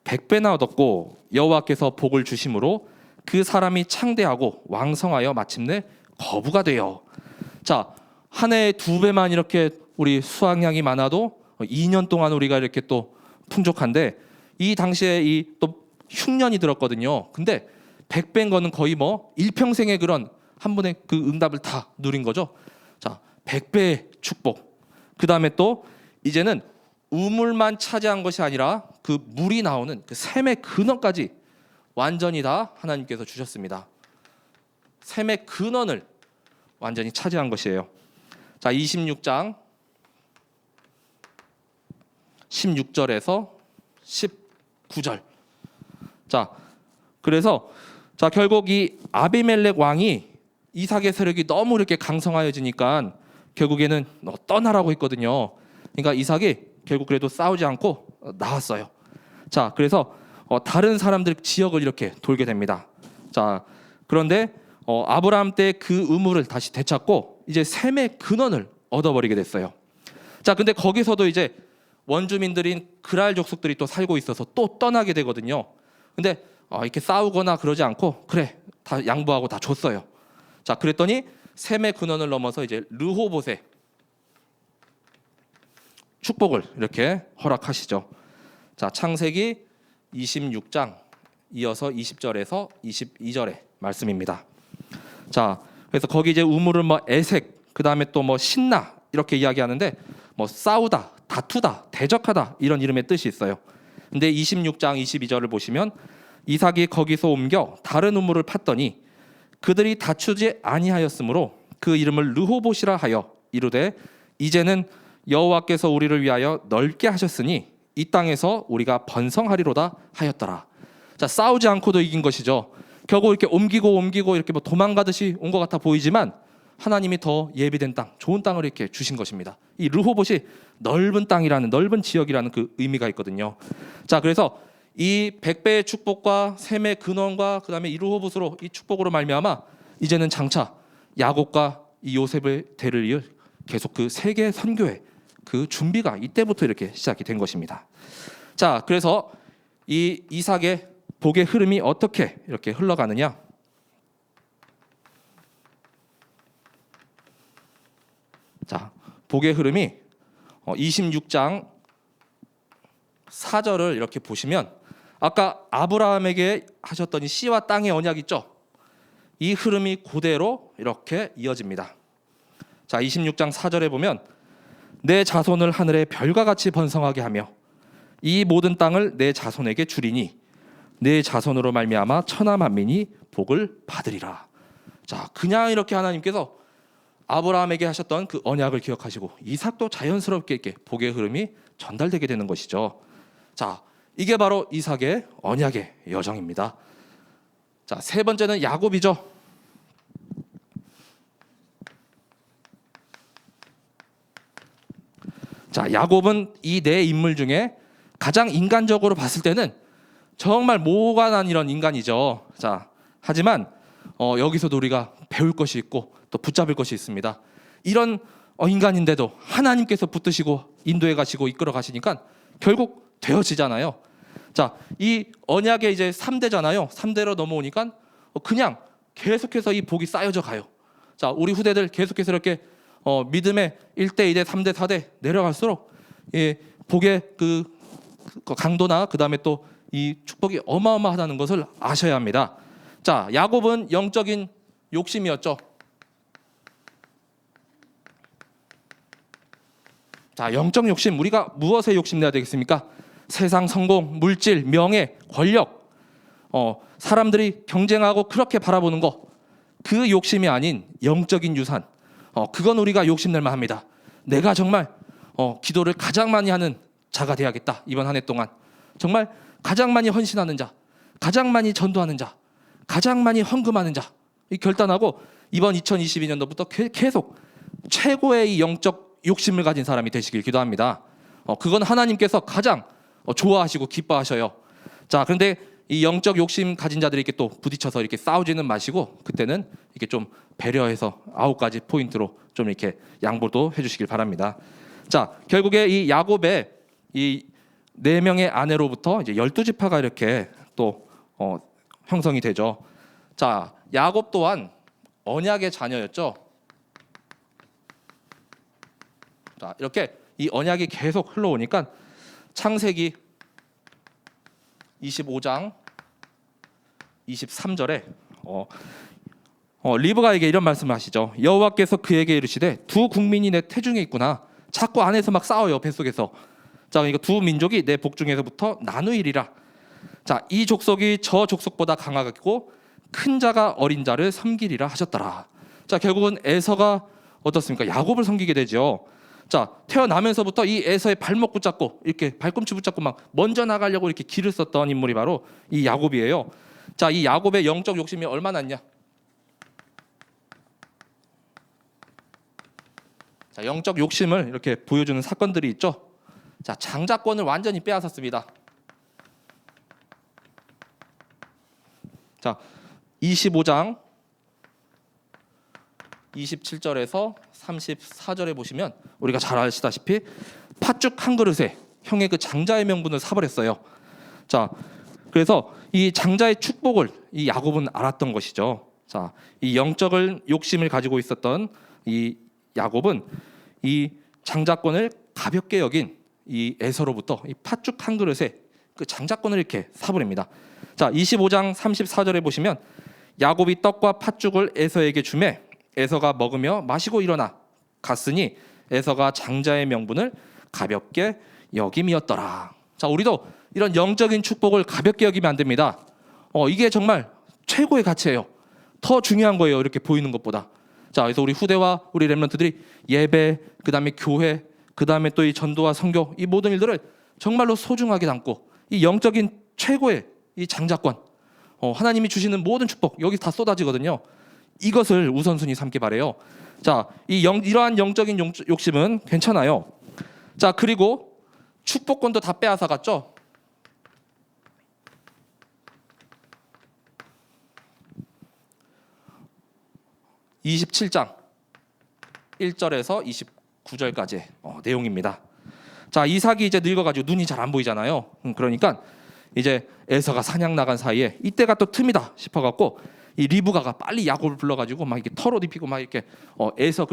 100배나 얻었고 여호와께서 복을 주심으로 그 사람이 창대하고 왕성하여 마침내 거부가 되어. 자, 한 해에 2배만 이렇게 우리 수확량이 많아도 2년 동안 우리가 이렇게 또 풍족한데, 이 당시에 이 또 흉년이 들었거든요. 근데 100배인 거는 거의 뭐 일평생의 그런 한 번의 그 응답을 다 누린 거죠. 자, 100배의 축복. 그 다음에 또 이제는 우물만 차지한 것이 아니라 그 물이 나오는 그 샘의 근원까지 완전히 다 하나님께서 주셨습니다. 샘의 근원을 완전히 차지한 것이에요. 자, 26장 16절에서 19절. 자, 그래서 자, 결국 이 아비멜렉 왕이 이삭의 세력이 너무 이렇게 강성하여지니까 결국에는 떠나라고 했거든요. 그러니까 이삭이 결국 그래도 싸우지 않고 나왔어요. 자, 그래서 다른 사람들 지역을 이렇게 돌게 됩니다. 자, 그런데 아브라함 때 그 의무를 다시 되찾고 이제 셈의 근원을 얻어버리게 됐어요. 자, 근데 거기서도 이제 원주민들인 그랄 족속들이 또 살고 있어서 또 떠나게 되거든요. 근데 이렇게 싸우거나 그러지 않고 그래, 다 양보하고 다 줬어요. 자, 그랬더니 셈의 근원을 넘어서 이제 르호봇의 축복을 이렇게 허락하시죠. 자, 창세기 26장 이어서 20절에서 22절의 말씀입니다. 자, 그래서 거기 이제 우물을 뭐 에색, 그 다음에 또 뭐 신나 이렇게 이야기하는데 뭐 싸우다, 다투다, 대적하다 이런 이름의 뜻이 있어요. 근데 26장 22절을 보시면 이삭이 거기서 옮겨 다른 우물을 팠더니 그들이 다투지 아니하였으므로 그 이름을 르호봇이라 하여 이르되 이제는 여호와께서 우리를 위하여 넓게 하셨으니 이 땅에서 우리가 번성하리로다 하였더라. 자, 싸우지 않고도 이긴 것이죠. 결국 이렇게 옮기고 이렇게 뭐 도망가듯이 온 것 같아 보이지만 하나님이 더 예비된 땅, 좋은 땅을 이렇게 주신 것입니다. 이 르호봇이 넓은 땅이라는, 넓은 지역이라는 그 의미가 있거든요. 자, 그래서 이 100배의 축복과 셈의 근원과 그 다음에 이 르호봇으로, 이 축복으로 말미암아 이제는 장차 야곱과 이 요셉의 대를 이을 계속 그 세계 선교의 그 준비가 이때부터 이렇게 시작이 된 것입니다. 자, 그래서 이 이삭의 복의 흐름이 어떻게 이렇게 흘러가느냐? 자, 복의 흐름이 26장 4절을 이렇게 보시면 아까 아브라함에게 하셨던 이 씨와 땅의 언약 있죠? 이 흐름이 그대로 이렇게 이어집니다. 자, 26장 4절에 보면 내 자손을 하늘의 별과 같이 번성하게 하며 이 모든 땅을 내 자손에게 주리니 내 자손으로 말미암아 천하 만민이 복을 받으리라. 자, 그냥 이렇게 하나님께서 아브라함에게 하셨던 그 언약을 기억하시고 이삭도 자연스럽게 이렇게 복의 흐름이 전달되게 되는 것이죠. 자, 이게 바로 이삭의 언약의 여정입니다. 자, 세 번째는 야곱이죠. 자, 야곱은 이 네 인물 중에 가장 인간적으로 봤을 때는 정말 모관한 이런 인간이죠. 자, 하지만 여기서도 우리가 배울 것이 있고 또 붙잡을 것이 있습니다. 이런 인간인데도 하나님께서 붙드시고 인도해 가시고 이끌어 가시니까 결국 되어지잖아요. 자, 이 언약의 이제 3대잖아요. 3대로 넘어오니까 그냥 계속해서 이 복이 쌓여져 가요. 자, 우리 후대들 계속해서 이렇게 믿음의 1대, 2대, 3대, 4대 내려갈수록 복의 그 강도나 그다음에 또 이 축복이 어마어마하다는 것을 아셔야 합니다. 자, 야곱은 영적인 욕심이었죠. 자, 영적 욕심, 우리가 무엇에 욕심내야 되겠습니까? 세상 성공, 물질, 명예, 권력, 사람들이 경쟁하고 그렇게 바라보는 거, 그 욕심이 아닌 영적인 유산, 그건 우리가 욕심낼만 합니다. 내가 정말 기도를 가장 많이 하는 자가 되어야겠다. 이번 한 해 동안 정말 가장 많이 헌신하는 자, 가장 많이 전도하는 자, 가장 많이 헌금하는 자, 이 결단하고 이번 2022년도부터 계속 최고의 이 영적 욕심을 가진 사람이 되시길 기도합니다. 그건 하나님께서 가장 좋아하시고 기뻐하셔요. 자, 그런데 이 영적 욕심 가진 자들이 이렇게 또 부딪혀서 이렇게 싸우지는 마시고 그때는 이렇게 좀 배려해서 9가지 포인트로 좀 이렇게 양보도 해주시길 바랍니다. 자, 결국에 이 야곱의 이 4명의 아내로부터 이제 12지파가 이렇게 또 형성이 되죠. 자, 야곱 또한 언약의 자녀였죠. 자, 이렇게 이 언약이 계속 흘러오니까 창세기 25장 23절에 리브가에게 이런 말씀을 하시죠. 여호와께서 그에게 이르시되 두 국민이 내 태중에 있구나. 자꾸 안에서 막 싸워요, 뱃속에서. 자, 그러니까 두 민족이 내 복중에서부터 나누이리라. 자, 이 족속이 저 족속보다 강하겠고 큰 자가 어린 자를 섬기리라 하셨더라. 자, 결국은 에서가 어떻습니까? 야곱을 섬기게 되죠. 자, 태어나면서부터 이 에서의 발목 붙잡고 이렇게 발꿈치 붙잡고 막 먼저 나가려고 이렇게 길을 썼던 인물이 바로 이 야곱이에요. 자, 이 야곱의 영적 욕심이 얼마나 있냐? 자, 영적 욕심을 이렇게 보여주는 사건들이 있죠. 자, 장자권을 완전히 빼앗았습니다. 자, 25장 27절에서 34절에 보시면 우리가 잘 아시다시피 팥죽 한 그릇에 형의 그 장자의 명분을 사버렸어요. 자, 그래서 이 장자의 축복을 이 야곱은 알았던 것이죠. 자, 이 영적을 욕심을 가지고 있었던 이 야곱은 이 장자권을 가볍게 여긴 이 에서로부터 이 팥죽 한 그릇에 그 장자권을 이렇게 사버립니다. 자, 25장 34절에 보시면 야곱이 떡과 팥죽을 에서에게 주매 에서가 먹으며 마시고 일어나 갔으니 에서가 장자의 명분을 가볍게 여김이었더라. 자, 우리도 이런 영적인 축복을 가볍게 여기면 안 됩니다. 이게 정말 최고의 가치예요. 더 중요한 거예요, 이렇게 보이는 것보다. 자, 그래서 우리 후대와 우리 렘넌트들이 예배, 그 다음에 교회, 그 다음에 또 이 전도와 선교, 이 모든 일들을 정말로 소중하게 담고 이 영적인 최고의 이 장자권, 하나님이 주시는 모든 축복 여기 다 쏟아지거든요. 이것을 우선순위 삼기 바래요. 자, 이러한 영적인 욕심은 괜찮아요. 자, 그리고 축복권도 다 빼앗아 갔죠. (27장) 1절에서 29절까지 내용입니다. 자, 이삭이 이제 늙어가지고 눈이 잘 안 보이잖아요. 그러니까 이제 에서가 사냥 나간 사이에 이때가 또 틈이다 싶어갖고 이 리브가가 빨리 야곱을 불러가지고 막 이렇게 털옷 입히고 막 이렇게 에서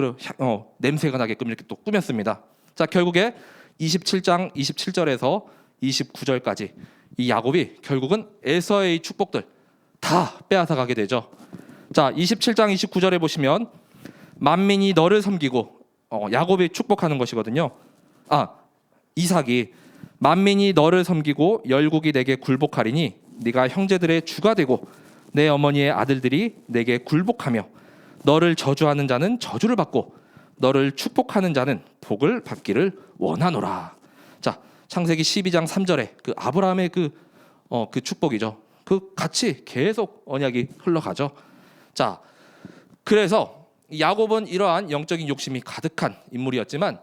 냄새가 나게끔 이렇게 또 꾸몄습니다. 자, 결국에 27장 27절에서 29절까지 이 야곱이 결국은 에서의 축복들 다 빼앗아 가게 되죠. 자, 27장 29절에 보시면 만민이 너를 섬기고 야곱이 축복하는 것이거든요. 이삭이 만민이 너를 섬기고 열국이 내게 굴복하리니 네가 형제들의 주가 되고 내 어머니의 아들들이 내게 굴복하며 너를 저주하는 자는 저주를 받고 너를 축복하는 자는 복을 받기를 원하노라. 자, 창세기 12장 3절에 그 아브라함의 그 축복이죠. 그 같이 계속 언약이 흘러가죠. 자, 그래서 야곱은 이러한 영적인 욕심이 가득한 인물이었지만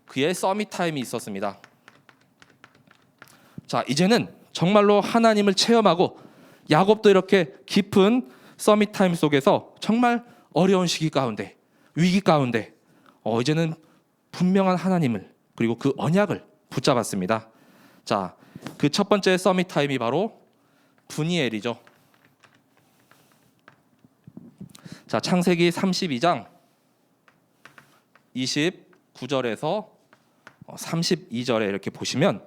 그의 서밋 타임이 있었습니다. 자, 이제는 정말로 하나님을 체험하고 야곱도 이렇게 깊은 서밋 타임 속에서 정말 어려운 시기 가운데 위기 가운데 이제는 분명한 하나님을 그리고 그 언약을 붙잡았습니다. 자, 그 첫 번째 서밋 타임이 바로 분이엘이죠. 자, 창세기 32장 29절에서 32절에 이렇게 보시면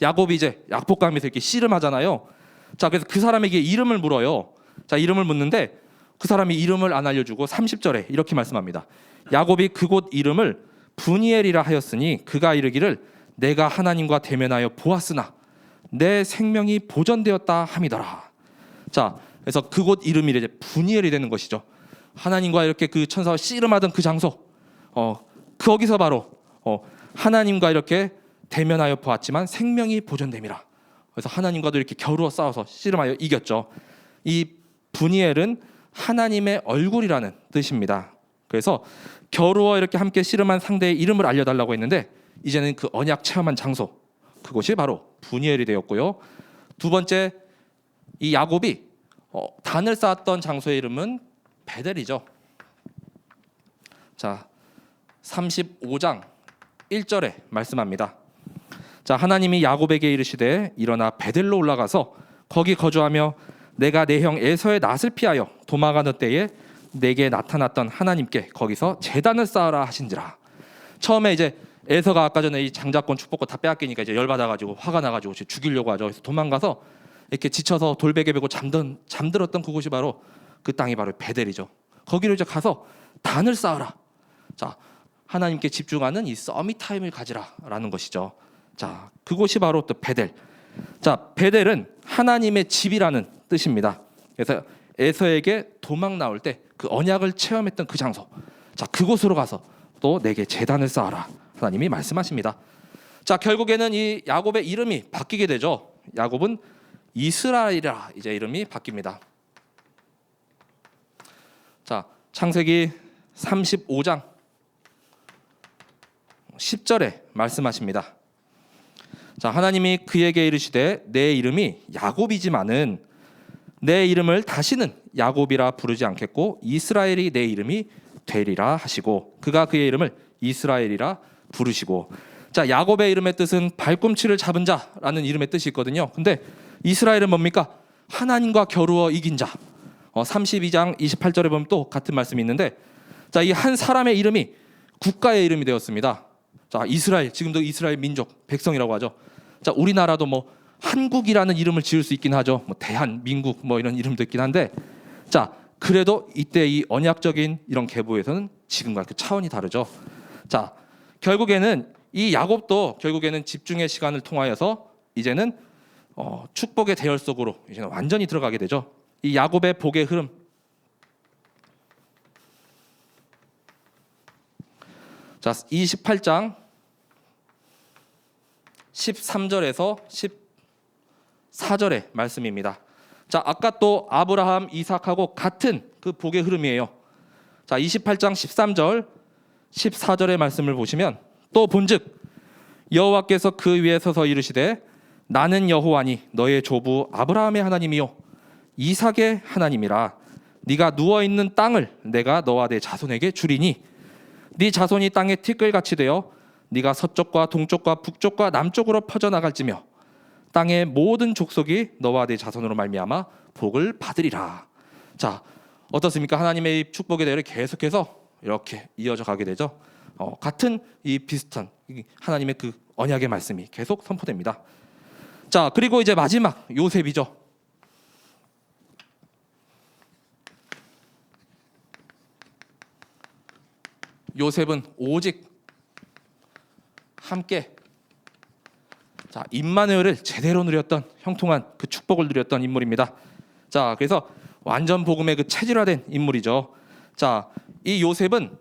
야곱이 이제 약복강에서 이렇게 씨름하잖아요. 자, 그래서 그 사람에게 이름을 물어요. 자, 이름을 묻는데 그 사람이 이름을 안 알려주고 30절에 이렇게 말씀합니다. 야곱이 그곳 이름을 분이엘이라 하였으니 그가 이르기를 내가 하나님과 대면하여 보았으나 내 생명이 보존되었다 함이더라. 자, 그래서 그곳 이름이 이제 분이엘이 되는 것이죠. 하나님과 이렇게 그 천사와 씨름하던 그 장소, 거기서 바로 하나님과 이렇게 대면하여 보았지만 생명이 보존됨이라. 그래서 하나님과도 이렇게 겨루어 싸워서 씨름하여 이겼죠. 이 분이엘은 하나님의 얼굴이라는 뜻입니다. 그래서 겨루어 이렇게 함께 씨름한 상대의 이름을 알려달라고 했는데 이제는 그 언약 체험한 장소, 그것이 바로 분이엘이 되었고요. 두 번째, 이 야곱이 단을 쌓았던 장소의 이름은 베델이죠. 자, 35장 1절에 말씀합니다. 자, 하나님이 야곱에게 이르시되 일어나 베델로 올라가서 거기 거주하며 내가 내 형 에서의 낫을 피하여 도망가는 때에 내게 나타났던 하나님께 거기서 제단을 쌓으라 하신지라. 처음에 이제 에서가 아까 전에 이 장자권 축복권 다 빼앗기니까 이제 열받아가지고 화가 나가지고 죽이려고 하죠. 그래서 도망가서 이렇게 지쳐서 돌베개 베고 잠들었던 그곳이 바로 그 땅이 바로 베델이죠. 거기로 이제 가서 단을 쌓으라. 자, 하나님께 집중하는 이 서밋 타임을 가지라라는 것이죠. 자, 그곳이 바로 또 베델. 자, 베델은 하나님의 집이라는 뜻입니다. 그래서 에서에게 도망 나올 때 그 언약을 체험했던 그 장소. 자, 그곳으로 가서 또 내게 제단을 쌓아라. 하나님이 말씀하십니다. 자, 결국에는 이 야곱의 이름이 바뀌게 되죠. 야곱은 이스라엘이라 이제 이름이 바뀝니다. 자, 창세기 35장 10절에 말씀하십니다. 자, 하나님이 그에게 이르시되 내 이름이 야곱이지만은 내 이름을 다시는 야곱이라 부르지 않겠고 이스라엘이 내 이름이 되리라 하시고 그가 그의 이름을 이스라엘이라 부르시고. 자, 야곱의 이름의 뜻은 발꿈치를 잡은 자라는 이름의 뜻이 있거든요. 근데 이스라엘은 뭡니까? 하나님과 겨루어 이긴 자. 32장 28절에 보면 또 같은 말씀이 있는데, 자, 이 한 사람의 이름이 국가의 이름이 되었습니다. 자, 이스라엘, 지금도 이스라엘 민족, 백성이라고 하죠. 자, 우리나라도 뭐 한국이라는 이름을 지을 수 있긴 하죠. 뭐 대한민국 뭐 이런 이름도 있긴 한데, 자, 그래도 이때 이 언약적인 이런 계보에서는 지금과 그 차원이 다르죠. 자, 결국에는 이 야곱도 결국에는 집중의 시간을 통하여서 이제는 축복의 대열 속으로 이제는 완전히 들어가게 되죠. 이 야곱의 복의 흐름. 자, 28장 13절에서 14절의 말씀입니다. 자, 아까 또 아브라함, 이삭하고 같은 그 복의 흐름이에요. 자, 28장 13절, 14절의 말씀을 보시면 또 본즉 여호와께서 그 위에 서서 이르시되 나는 여호와니 너의 조부 아브라함의 하나님이요 이삭의 하나님이라. 네가 누워 있는 땅을 내가 너와 내 자손에게 주리니 네 자손이 땅에 티끌같이 되어 네가 서쪽과 동쪽과 북쪽과 남쪽으로 퍼져 나갈지며 땅의 모든 족속이 너와 네 자손으로 말미암아 복을 받으리라. 자, 어떻습니까? 하나님의 축복의 대열이 계속해서 이렇게 이어져 가게 되죠. 같은 이 비슷한 하나님의 그 언약의 말씀이 계속 선포됩니다. 자, 그리고 이제 마지막 요셉이죠. 요셉은 오직 함께 자, 임마누엘을 제대로 누렸던 형통한 그 축복을 누렸던 인물입니다. 자, 그래서 완전 복음의 그 체질화된 인물이죠. 자, 이 요셉은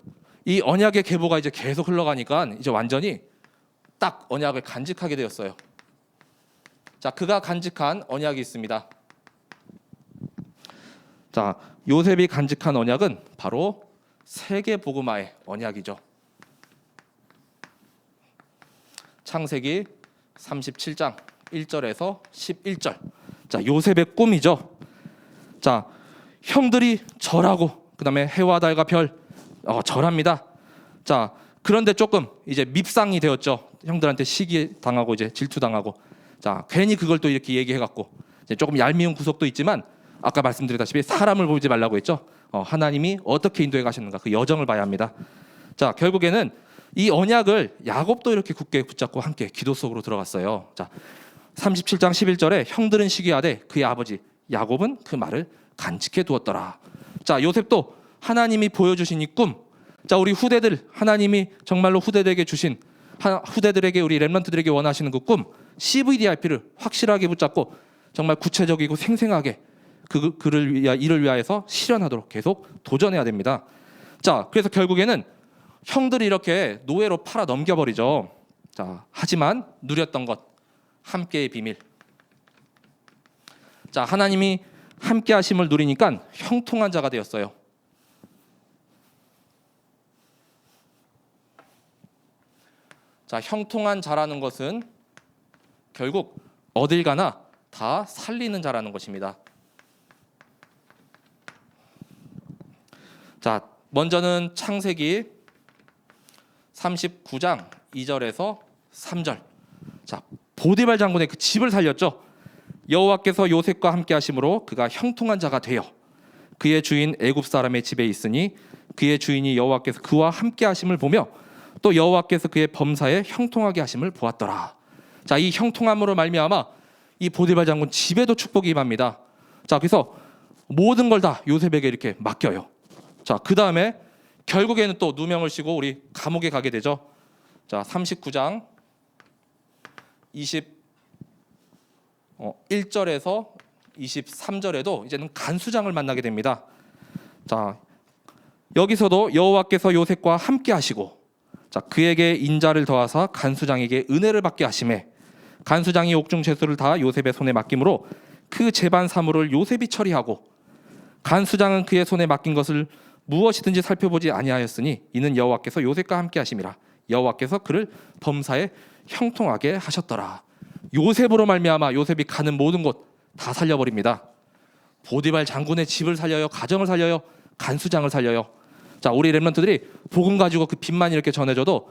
이 언약의 계보가 이제 계속 흘러가니까 이제 완전히 딱 언약을 간직하게 되었어요. 자, 그가 간직한 언약이 있습니다. 자, 요셉이 간직한 언약은 바로 세계 복음화의 언약이죠. 창세기 37장 1절에서 11절. 자, 요셉의 꿈이죠. 자, 형들이 절하고 그다음에 해와 달과 별 절합니다. 자, 그런데 조금 이제 밉상이 되었죠. 형들한테 시기 당하고 이제 질투 당하고. 자, 괜히 그걸 또 이렇게 얘기해 갖고 조금 얄미운 구석도 있지만 아까 말씀드렸다시피 사람을 보지 말라고 했죠. 하나님이 어떻게 인도해 가셨는가 그 여정을 봐야 합니다. 자, 결국에는 이 언약을 야곱도 이렇게 굳게 붙잡고 함께 기도 속으로 들어갔어요. 자, 37장 11절에 형들은 시기하되 그의 아버지 야곱은 그 말을 간직해 두었더라. 자, 요셉도 하나님이 보여주신 이 꿈, 자, 우리 후대들 하나님이 정말로 후대들에게 주신 후대들에게 우리 렘넌트들에게 원하시는 그 꿈 CVDIP를 확실하게 붙잡고 정말 구체적이고 생생하게 이를 위하여서 실현하도록 계속 도전해야 됩니다. 자, 그래서 결국에는 형들이 이렇게 노예로 팔아 넘겨버리죠. 자, 하지만 누렸던 것 함께의 비밀. 자, 하나님이 함께하심을 누리니까 형통한 자가 되었어요. 자, 형통한 자라는 것은 결국 어딜 가나 다 살리는 자라는 것입니다. 자, 먼저는 창세기 39장 2절에서 3절. 자, 보디발 장군의 그 집을 살렸죠. 여호와께서 요셉과 함께 하심으로 그가 형통한 자가 되어 그의 주인 애굽 사람의 집에 있으니 그의 주인이 여호와께서 그와 함께 하심을 보며 또 여호와께서 그의 범사에 형통하게 하심을 보았더라. 자, 이 형통함으로 말미암아 이 보디발 장군 집에도 축복이 임합니다. 자, 그래서 모든 걸 다 요셉에게 이렇게 맡겨요. 자, 그 다음에 결국에는 또 누명을 씌고 우리 감옥에 가게 되죠. 자, 39장 21절에서 23절에도 이제는 간수장을 만나게 됩니다. 자, 여기서도 여호와께서 요셉과 함께 하시고 자, 그에게 인자를 더하사 간수장에게 은혜를 받게 하시매 간수장이 옥중 죄수를 다 요셉의 손에 맡김으로 그 재반 사물을 요셉이 처리하고 간수장은 그의 손에 맡긴 것을 무엇이든지 살펴보지 아니하였으니 이는 여호와께서 요셉과 함께 하심이라. 여호와께서 그를 범사에 형통하게 하셨더라. 요셉으로 말미암아 요셉이 가는 모든 곳 다 살려버립니다. 보디발 장군의 집을 살려요, 가정을 살려요, 간수장을 살려요. 자, 우리 렘넌트들이 복음 가지고 그 빚만 이렇게 전해줘도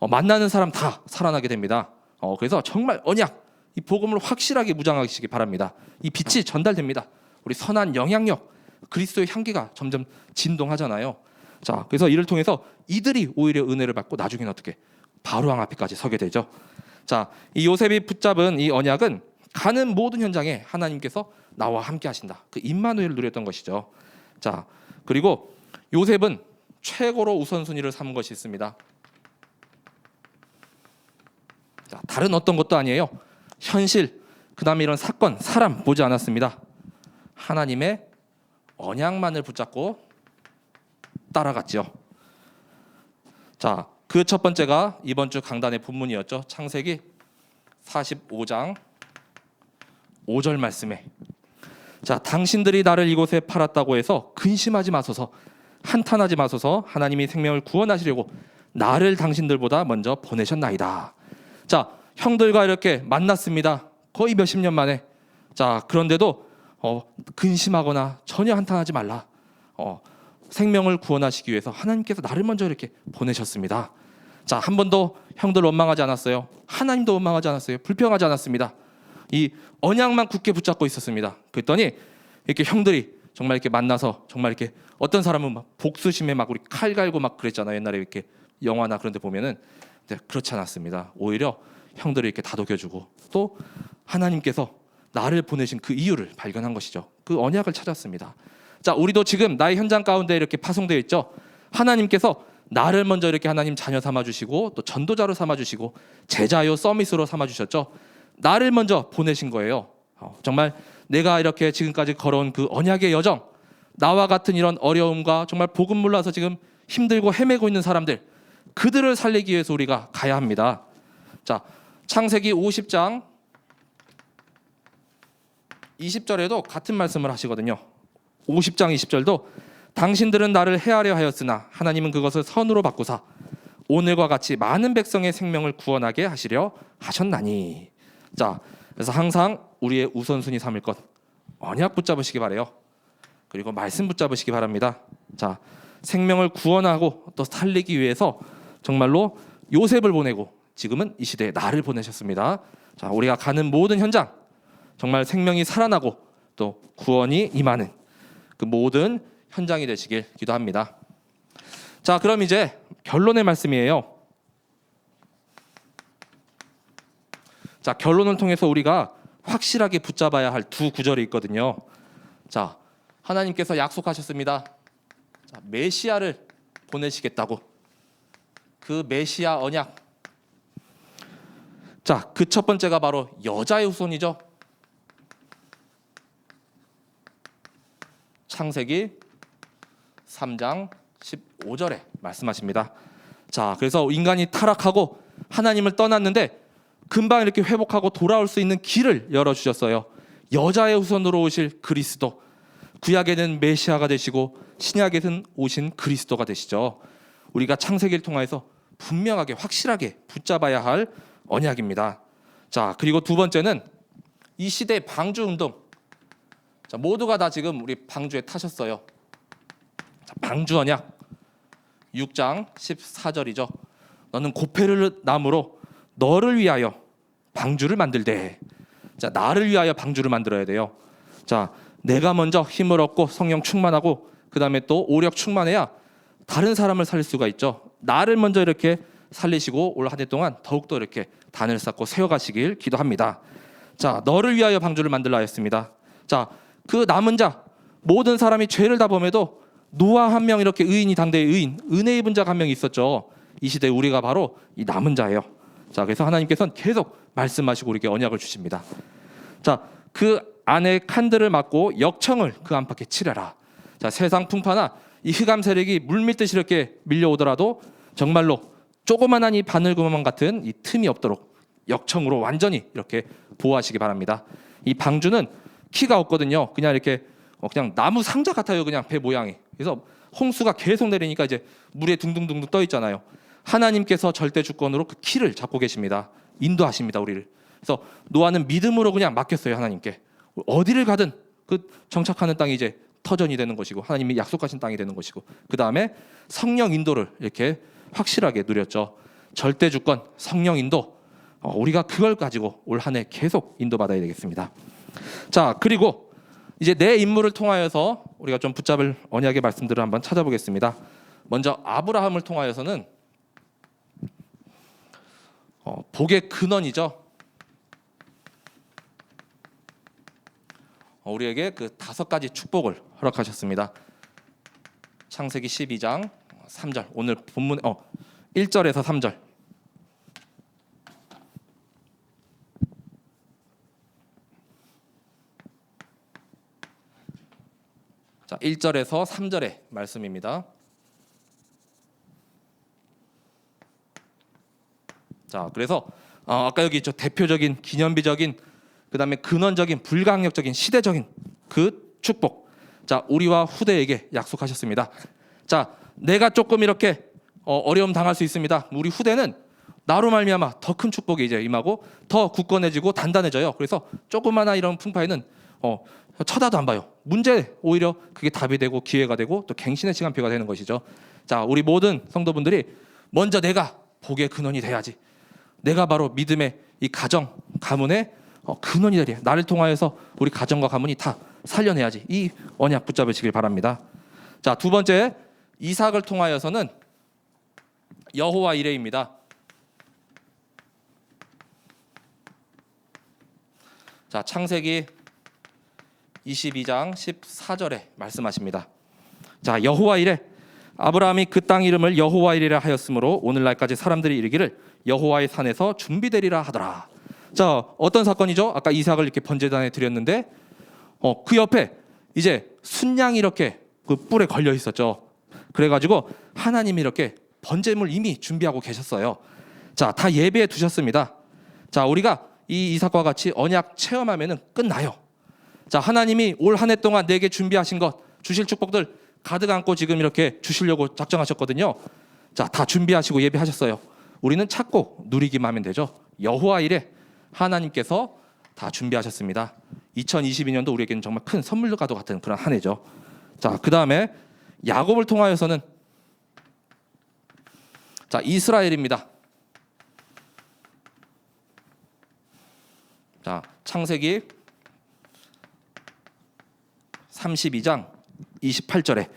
만나는 사람 다 살아나게 됩니다. 그래서 정말 언약, 이 복음을 확실하게 무장하시기 바랍니다. 이 빛이 전달됩니다. 우리 선한 영향력, 그리스도의 향기가 점점 진동하잖아요. 자, 그래서 이를 통해서 이들이 오히려 은혜를 받고 나중에는 어떻게 바로왕 앞에까지 서게 되죠. 자, 이 요셉이 붙잡은 이 언약은 가는 모든 현장에 하나님께서 나와 함께 하신다. 그 임마누엘을 누렸던 것이죠. 자, 그리고 요셉은 최고로 우선순위를 삼은 것이 있습니다. 자, 다른 어떤 것도 아니에요. 현실, 그 다음에 이런 사건, 사람 보지 않았습니다. 하나님의 언약만을 붙잡고 따라갔죠. 자, 그 첫 번째가 이번 주 강단의 본문이었죠. 창세기 45장 5절 말씀에 자, 당신들이 나를 이곳에 팔았다고 해서 근심하지 마소서, 한탄하지 마소서. 하나님이 생명을 구원하시려고 나를 당신들보다 먼저 보내셨나이다. 자, 형들과 이렇게 만났습니다. 거의 몇십 년 만에. 자, 그런데도 근심하거나 전혀 한탄하지 말라. 생명을 구원하시기 위해서 하나님께서 나를 먼저 이렇게 보내셨습니다. 자, 한 번도 형들 원망하지 않았어요. 하나님도 원망하지 않았어요. 불평하지 않았습니다. 이 언약만 굳게 붙잡고 있었습니다. 그랬더니 이렇게 형들이 정말 이렇게 만나서 정말 이렇게 어떤 사람은 막 복수심에 막 우리 칼 갈고 막 그랬잖아요. 옛날에 이렇게 영화나 그런 데 보면은. 근데 그렇지 않았습니다. 오히려 형들을 이렇게 다독여주고 또 하나님께서 나를 보내신 그 이유를 발견한 것이죠. 그 언약을 찾았습니다. 자, 우리도 지금 나의 현장 가운데 이렇게 파송되어 있죠. 하나님께서 나를 먼저 이렇게 하나님 자녀 삼아주시고 또 전도자로 삼아주시고 제자요 서밋으로 삼아주셨죠. 나를 먼저 보내신 거예요. 정말 내가 이렇게 지금까지 걸어온 그 언약의 여정, 나와 같은 이런 어려움과 정말 복음 몰라서 지금 힘들고 헤매고 있는 사람들, 그들을 살리기 위해서 우리가 가야 합니다. 자, 창세기 50장 20절에도 같은 말씀을 하시거든요. 50장 20절도 당신들은 나를 해하려 하였으나 하나님은 그것을 선으로 바꾸사 오늘과 같이 많은 백성의 생명을 구원하게 하시려 하셨나니. 자, 그래서 항상 우리의 우선순위 삼을 것 언약 붙잡으시기 바래요. 그리고 말씀 붙잡으시기 바랍니다. 자, 생명을 구원하고 또 살리기 위해서 정말로 요셉을 보내고 지금은 이 시대에 나를 보내셨습니다. 자, 우리가 가는 모든 현장 정말 생명이 살아나고 또 구원이 임하는 그 모든 현장이 되시길 기도합니다. 자, 그럼 이제 결론의 말씀이에요. 자, 결론을 통해서 우리가 확실하게 붙잡아야 할 두 구절이 있거든요. 자, 하나님께서 약속하셨습니다. 자, 메시아를 보내시겠다고. 그 메시아 언약. 자, 그 첫 번째가 바로 여자의 후손이죠. 창세기 3장 15절에 말씀하십니다. 자, 그래서 인간이 타락하고 하나님을 떠났는데 금방 이렇게 회복하고 돌아올 수 있는 길을 열어주셨어요. 여자의 후손으로 오실 그리스도, 구약에는 메시아가 되시고 신약에는 오신 그리스도가 되시죠. 우리가 창세기를 통해서 분명하게 확실하게 붙잡아야 할 언약입니다. 자, 그리고 두 번째는 이 시대의 방주 운동. 자, 모두가 다 지금 우리 방주에 타셨어요. 자, 방주 언약 6장 14절이죠. 너는 고페르 나무로 너를 위하여 방주를 만들되. 자, 나를 위하여 방주를 만들어야 돼요. 자, 내가 먼저 힘을 얻고 성령 충만하고 그 다음에 또 오력 충만해야 다른 사람을 살릴 수가 있죠. 나를 먼저 이렇게 살리시고 올 한 해 동안 더욱더 이렇게 단을 쌓고 세워가시길 기도합니다. 자, 너를 위하여 방주를 만들라 했습니다. 자, 그 남은 자 모든 사람이 죄를 다 범해도 노아 한 명 이렇게 의인이 당대의 의인, 은혜 입은 자가 한 명 있었죠. 이 시대 우리가 바로 이 남은 자예요. 자, 그래서 하나님께서는 계속 말씀하시고 우리에게 언약을 주십니다. 자, 그 안에 칸들을 막고 역청을 그 안팎에 칠해라. 자, 세상 풍파나 이 흑암 세력이 물밀듯이 이렇게 밀려오더라도 정말로 조그만한 이 바늘구멍 같은 이 틈이 없도록 역청으로 완전히 이렇게 보호하시기 바랍니다. 이 방주는 키가 없거든요. 그냥 이렇게 그냥 나무 상자 같아요. 그냥 배 모양이. 그래서 홍수가 계속 내리니까 이제 물에 둥둥둥둥 떠 있잖아요. 하나님께서 절대 주권으로 그 키를 잡고 계십니다. 인도하십니다, 우리를. 그래서 노아는 믿음으로 그냥 맡겼어요, 하나님께. 어디를 가든 그 정착하는 땅이 이제 터전이 되는 것이고 하나님이 약속하신 땅이 되는 것이고 그 다음에 성령 인도를 이렇게 확실하게 누렸죠. 절대 주권, 성령 인도. 우리가 그걸 가지고 올 한 해 계속 인도받아야 되겠습니다. 자, 그리고 이제 내 인물을 통하여서 우리가 좀 붙잡을 언약의 말씀들을 한번 찾아보겠습니다. 먼저 아브라함을 통하여서는 복의 근원이죠. 우리에게 그 5가지 축복을 허락하셨습니다. 창세기 12장 3절. 오늘 본문 1절에서 3절. 자, 1절에서 3절의 말씀입니다. 자, 그래서 아까 여기 있죠. 대표적인 기념비적인 그다음에 근원적인 불가항력적인 시대적인 그 축복. 자, 우리와 후대에게 약속하셨습니다. 자, 내가 조금 이렇게 어려움 당할 수 있습니다. 우리 후대는 나로 말미암아 더 큰 축복이 이제 임하고 더 굳건해지고 단단해져요. 그래서 조그마한 이런 풍파에는 쳐다도 안 봐요. 문제 오히려 그게 답이 되고 기회가 되고 또 갱신의 시간표가 되는 것이죠. 자, 우리 모든 성도분들이 먼저 내가 복의 근원이 돼야지. 내가 바로 믿음의 이 가정, 가문의 근원이 되리. 나를 통하여서 우리 가정과 가문이 다 살려내야지. 이 언약 붙잡으시길 바랍니다. 자, 두 번째 이삭을 통하여서는 여호와 이레입니다. 자, 창세기 22장 14절에 말씀하십니다. 자, 여호와 이레. 아브라함이 그 땅 이름을 여호와 이레라 하였으므로 오늘날까지 사람들이 이르기를 여호와의 산에서 준비되리라 하더라. 자, 어떤 사건이죠? 아까 이삭을 이렇게 번제단에 드렸는데 그 옆에 이제 순양이 이렇게 그 뿔에 걸려 있었죠. 그래가지고 하나님이 이렇게 번제물 이미 준비하고 계셨어요. 자, 다 예배해 두셨습니다. 자, 우리가 이 이삭과 같이 언약 체험하면은 끝나요. 자, 하나님이 올 한 해 동안 내게 준비하신 것, 주실 축복들 가득 안고 지금 이렇게 주시려고 작정하셨거든요. 자, 다 준비하시고 예배하셨어요. 우리는 찾고 누리기만 하면 되죠. 여호와 이레 하나님께서 다 준비하셨습니다. 2022년도 우리에게는 정말 큰 선물과도 같은 그런 한 해죠. 자, 그 다음에 야곱을 통하여서는 자, 이스라엘입니다. 자, 창세기 32장 28절에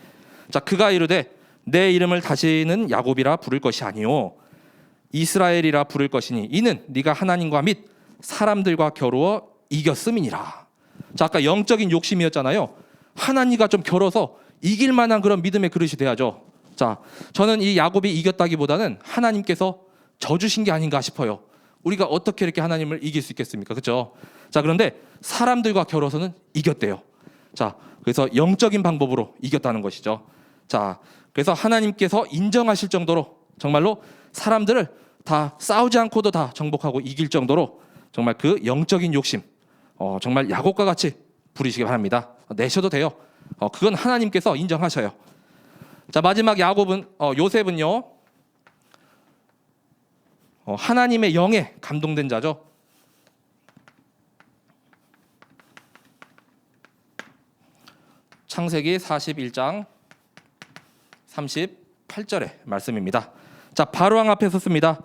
자, 그가 이르되 내 이름을 다시는 야곱이라 부를 것이 아니요 이스라엘이라 부를 것이니 이는 네가 하나님과 및 사람들과 겨루어 이겼음이니라. 자, 아까 영적인 욕심이었잖아요. 하나님과 좀 겨뤄서 이길 만한 그런 믿음의 그릇이 돼야죠. 자, 저는 이 야곱이 이겼다기보다는 하나님께서 져주신 게 아닌가 싶어요. 우리가 어떻게 이렇게 하나님을 이길 수 있겠습니까? 그렇죠? 자, 그런데 사람들과 겨뤄서는 이겼대요. 자, 그래서 영적인 방법으로 이겼다는 것이죠. 자, 그래서 하나님께서 인정하실 정도로 정말로 사람들을 다 싸우지 않고도 다 정복하고 이길 정도로 정말 그 영적인 욕심 정말 야곱과 같이 부리시기 바랍니다. 내셔도 돼요. 그건 하나님께서 인정하셔요. 자, 마지막 야곱은 요셉은요 하나님의 영에 감동된 자죠. 창세기 41장 38절의 말씀입니다. 자, 바로왕 앞에 섰습니다.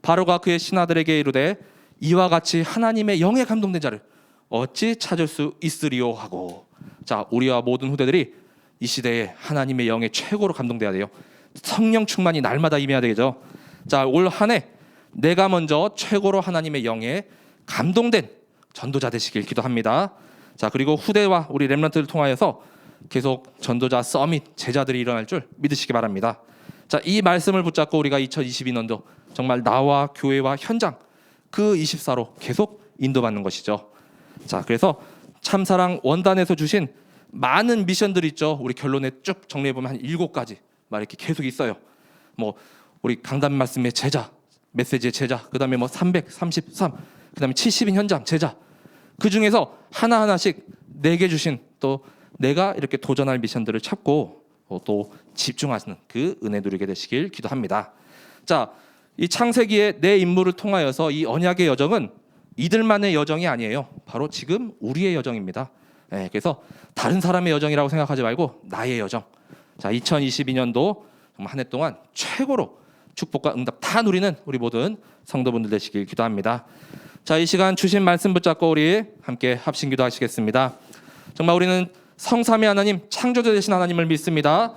바로가 그의 신하들에게 이르되 이와 같이 하나님의 영에 감동된 자를 어찌 찾을 수 있으리요 하고. 자, 우리와 모든 후대들이 이 시대에 하나님의 영에 최고로 감동돼야 돼요. 성령 충만이 날마다 임해야 되겠죠. 자, 올 한 해 내가 먼저 최고로 하나님의 영에 감동된 전도자 되시길 기도합니다. 자, 그리고 후대와 우리 렘넌트를 통하여서 계속 전도자 서밋 제자들이 일어날 줄 믿으시기 바랍니다. 자, 이 말씀을 붙잡고 우리가 2022년도 정말 나와 교회와 현장 그 24로 계속 인도받는 것이죠. 자, 그래서 참사랑 원단에서 주신 많은 미션들이 있죠. 우리 결론에 쭉 정리해 보면 한 7가지 막 이렇게 계속 있어요. 뭐 우리 강단 말씀의 제자, 메시지의 제자, 그다음에 뭐 333, 그다음에 70인 현장 제자. 그 중에서 하나하나씩 내게 주신 또 내가 이렇게 도전할 미션들을 찾고 또 집중하시는 그 은혜 누리게 되시길 기도합니다. 자, 이 창세기의 내 인물을 통하여서 이 언약의 여정은 이들만의 여정이 아니에요. 바로 지금 우리의 여정입니다. 네, 그래서 다른 사람의 여정이라고 생각하지 말고 나의 여정. 자, 2022년도 정말 한 해 동안 최고로 축복과 응답 다 누리는 우리 모든 성도분들 되시길 기도합니다. 자, 이 시간 주신 말씀 붙잡고 우리 함께 합심 기도하시겠습니다. 정말 우리는 성삼위 하나님, 창조주 되신 하나님을 믿습니다.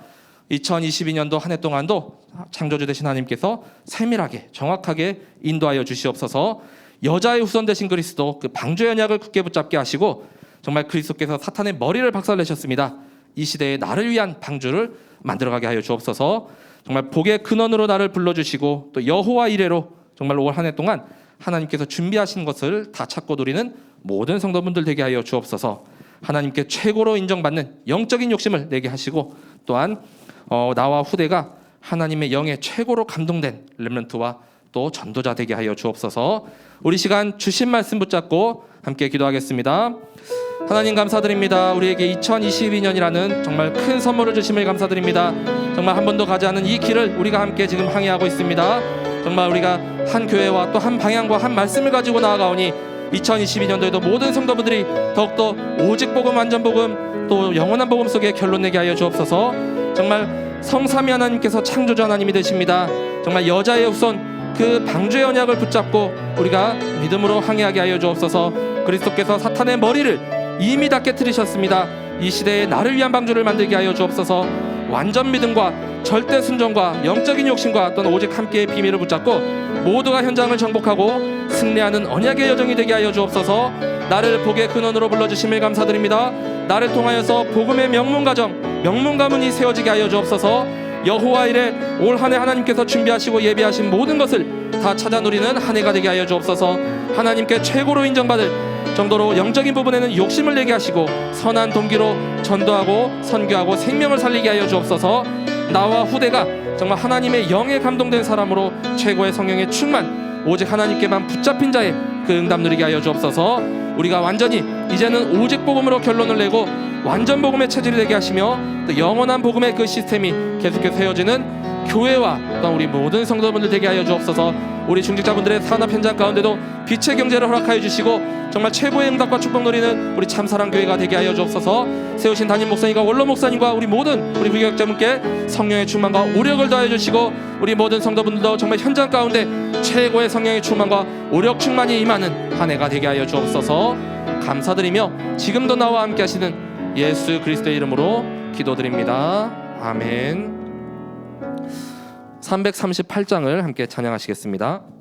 2022년도 한 해 동안도 창조주 되신 하나님께서 세밀하게 정확하게 인도하여 주시옵소서. 여자의 후손 되신 그리스도 그 방주의 언약을 굳게 붙잡게 하시고 정말 그리스도께서 사탄의 머리를 박살내셨습니다. 이 시대에 나를 위한 방주를 만들어가게 하여 주옵소서. 정말 복의 근원으로 나를 불러주시고 또 여호와 이레로 정말 올 한 해 동안 하나님께서 준비하신 것을 다 찾고 누리는 모든 성도분들 되게 하여 주옵소서. 하나님께 최고로 인정받는 영적인 욕심을 내게 하시고 또한 나와 후대가 하나님의 영에 최고로 감동된 렘넌트와 또 전도자 되게 하여 주옵소서. 우리 시간 주신 말씀 붙잡고 함께 기도하겠습니다. 하나님 감사드립니다. 우리에게 2022년이라는 정말 큰 선물을 주심을 감사드립니다. 정말 한 번도 가지 않은 이 길을 우리가 함께 지금 항해하고 있습니다. 정말 우리가 한 교회와 또 한 방향과 한 말씀을 가지고 나아가오니 2022년도에도 모든 성도분들이 더욱더 오직 복음, 완전 복음, 또 영원한 복음 속에 결론 내게 하여 주옵소서. 정말 성삼위 하나님께서 창조주 하나님이 되십니다. 정말 여자의 후손 그 방주의 언약을 붙잡고 우리가 믿음으로 항해하게 하여 주옵소서. 그리스도께서 사탄의 머리를 이미 다 깨트리셨습니다. 이 시대에 나를 위한 방주를 만들게 하여 주옵소서. 완전 믿음과 절대 순종과 영적인 욕심과 또는 오직 함께의 비밀을 붙잡고 모두가 현장을 정복하고 승리하는 언약의 여정이 되게 하여 주옵소서. 나를 복의 근원으로 불러주심을 감사드립니다. 나를 통하여서 복음의 명문가정, 명문가문이 세워지게 하여 주옵소서. 여호와 이레 올 한 해 하나님께서 준비하시고 예비하신 모든 것을 다 찾아 누리는 한 해가 되게 하여 주옵소서. 하나님께 최고로 인정받을 정도로 영적인 부분에는 욕심을 내게 하시고 선한 동기로 전도하고 선교하고 생명을 살리게 하여 주옵소서. 나와 후대가 정말 하나님의 영에 감동된 사람으로 최고의 성령의 충만 오직 하나님께만 붙잡힌 자의 그 응답 누리게 하여 주옵소서. 우리가 완전히 이제는 오직 복음으로 결론을 내고 완전 복음의 체질이 되게 하시며 또 영원한 복음의 그 시스템이 계속해서 세워지는 교회와 또한 우리 모든 성도분들 되게 하여 주옵소서. 우리 중직자분들의 산업 현장 가운데도 빛의 경제를 허락하여 주시고 정말 최고의 응답과 축복 누리는 우리 참사랑교회가 되게 하여 주옵소서. 세우신 담임 목사님과 원로 목사님과 우리 모든 우리 부교역자분께 성령의 충만과 오력을 더하여 주시고 우리 모든 성도분들도 정말 현장 가운데 최고의 성령의 충만과 오력 충만이 임하는 한 해가 되게 하여 주옵소서. 감사드리며 지금도 나와 함께 하시는 예수 그리스도의 이름으로 기도드립니다. 아멘. 338장을 함께 찬양하시겠습니다.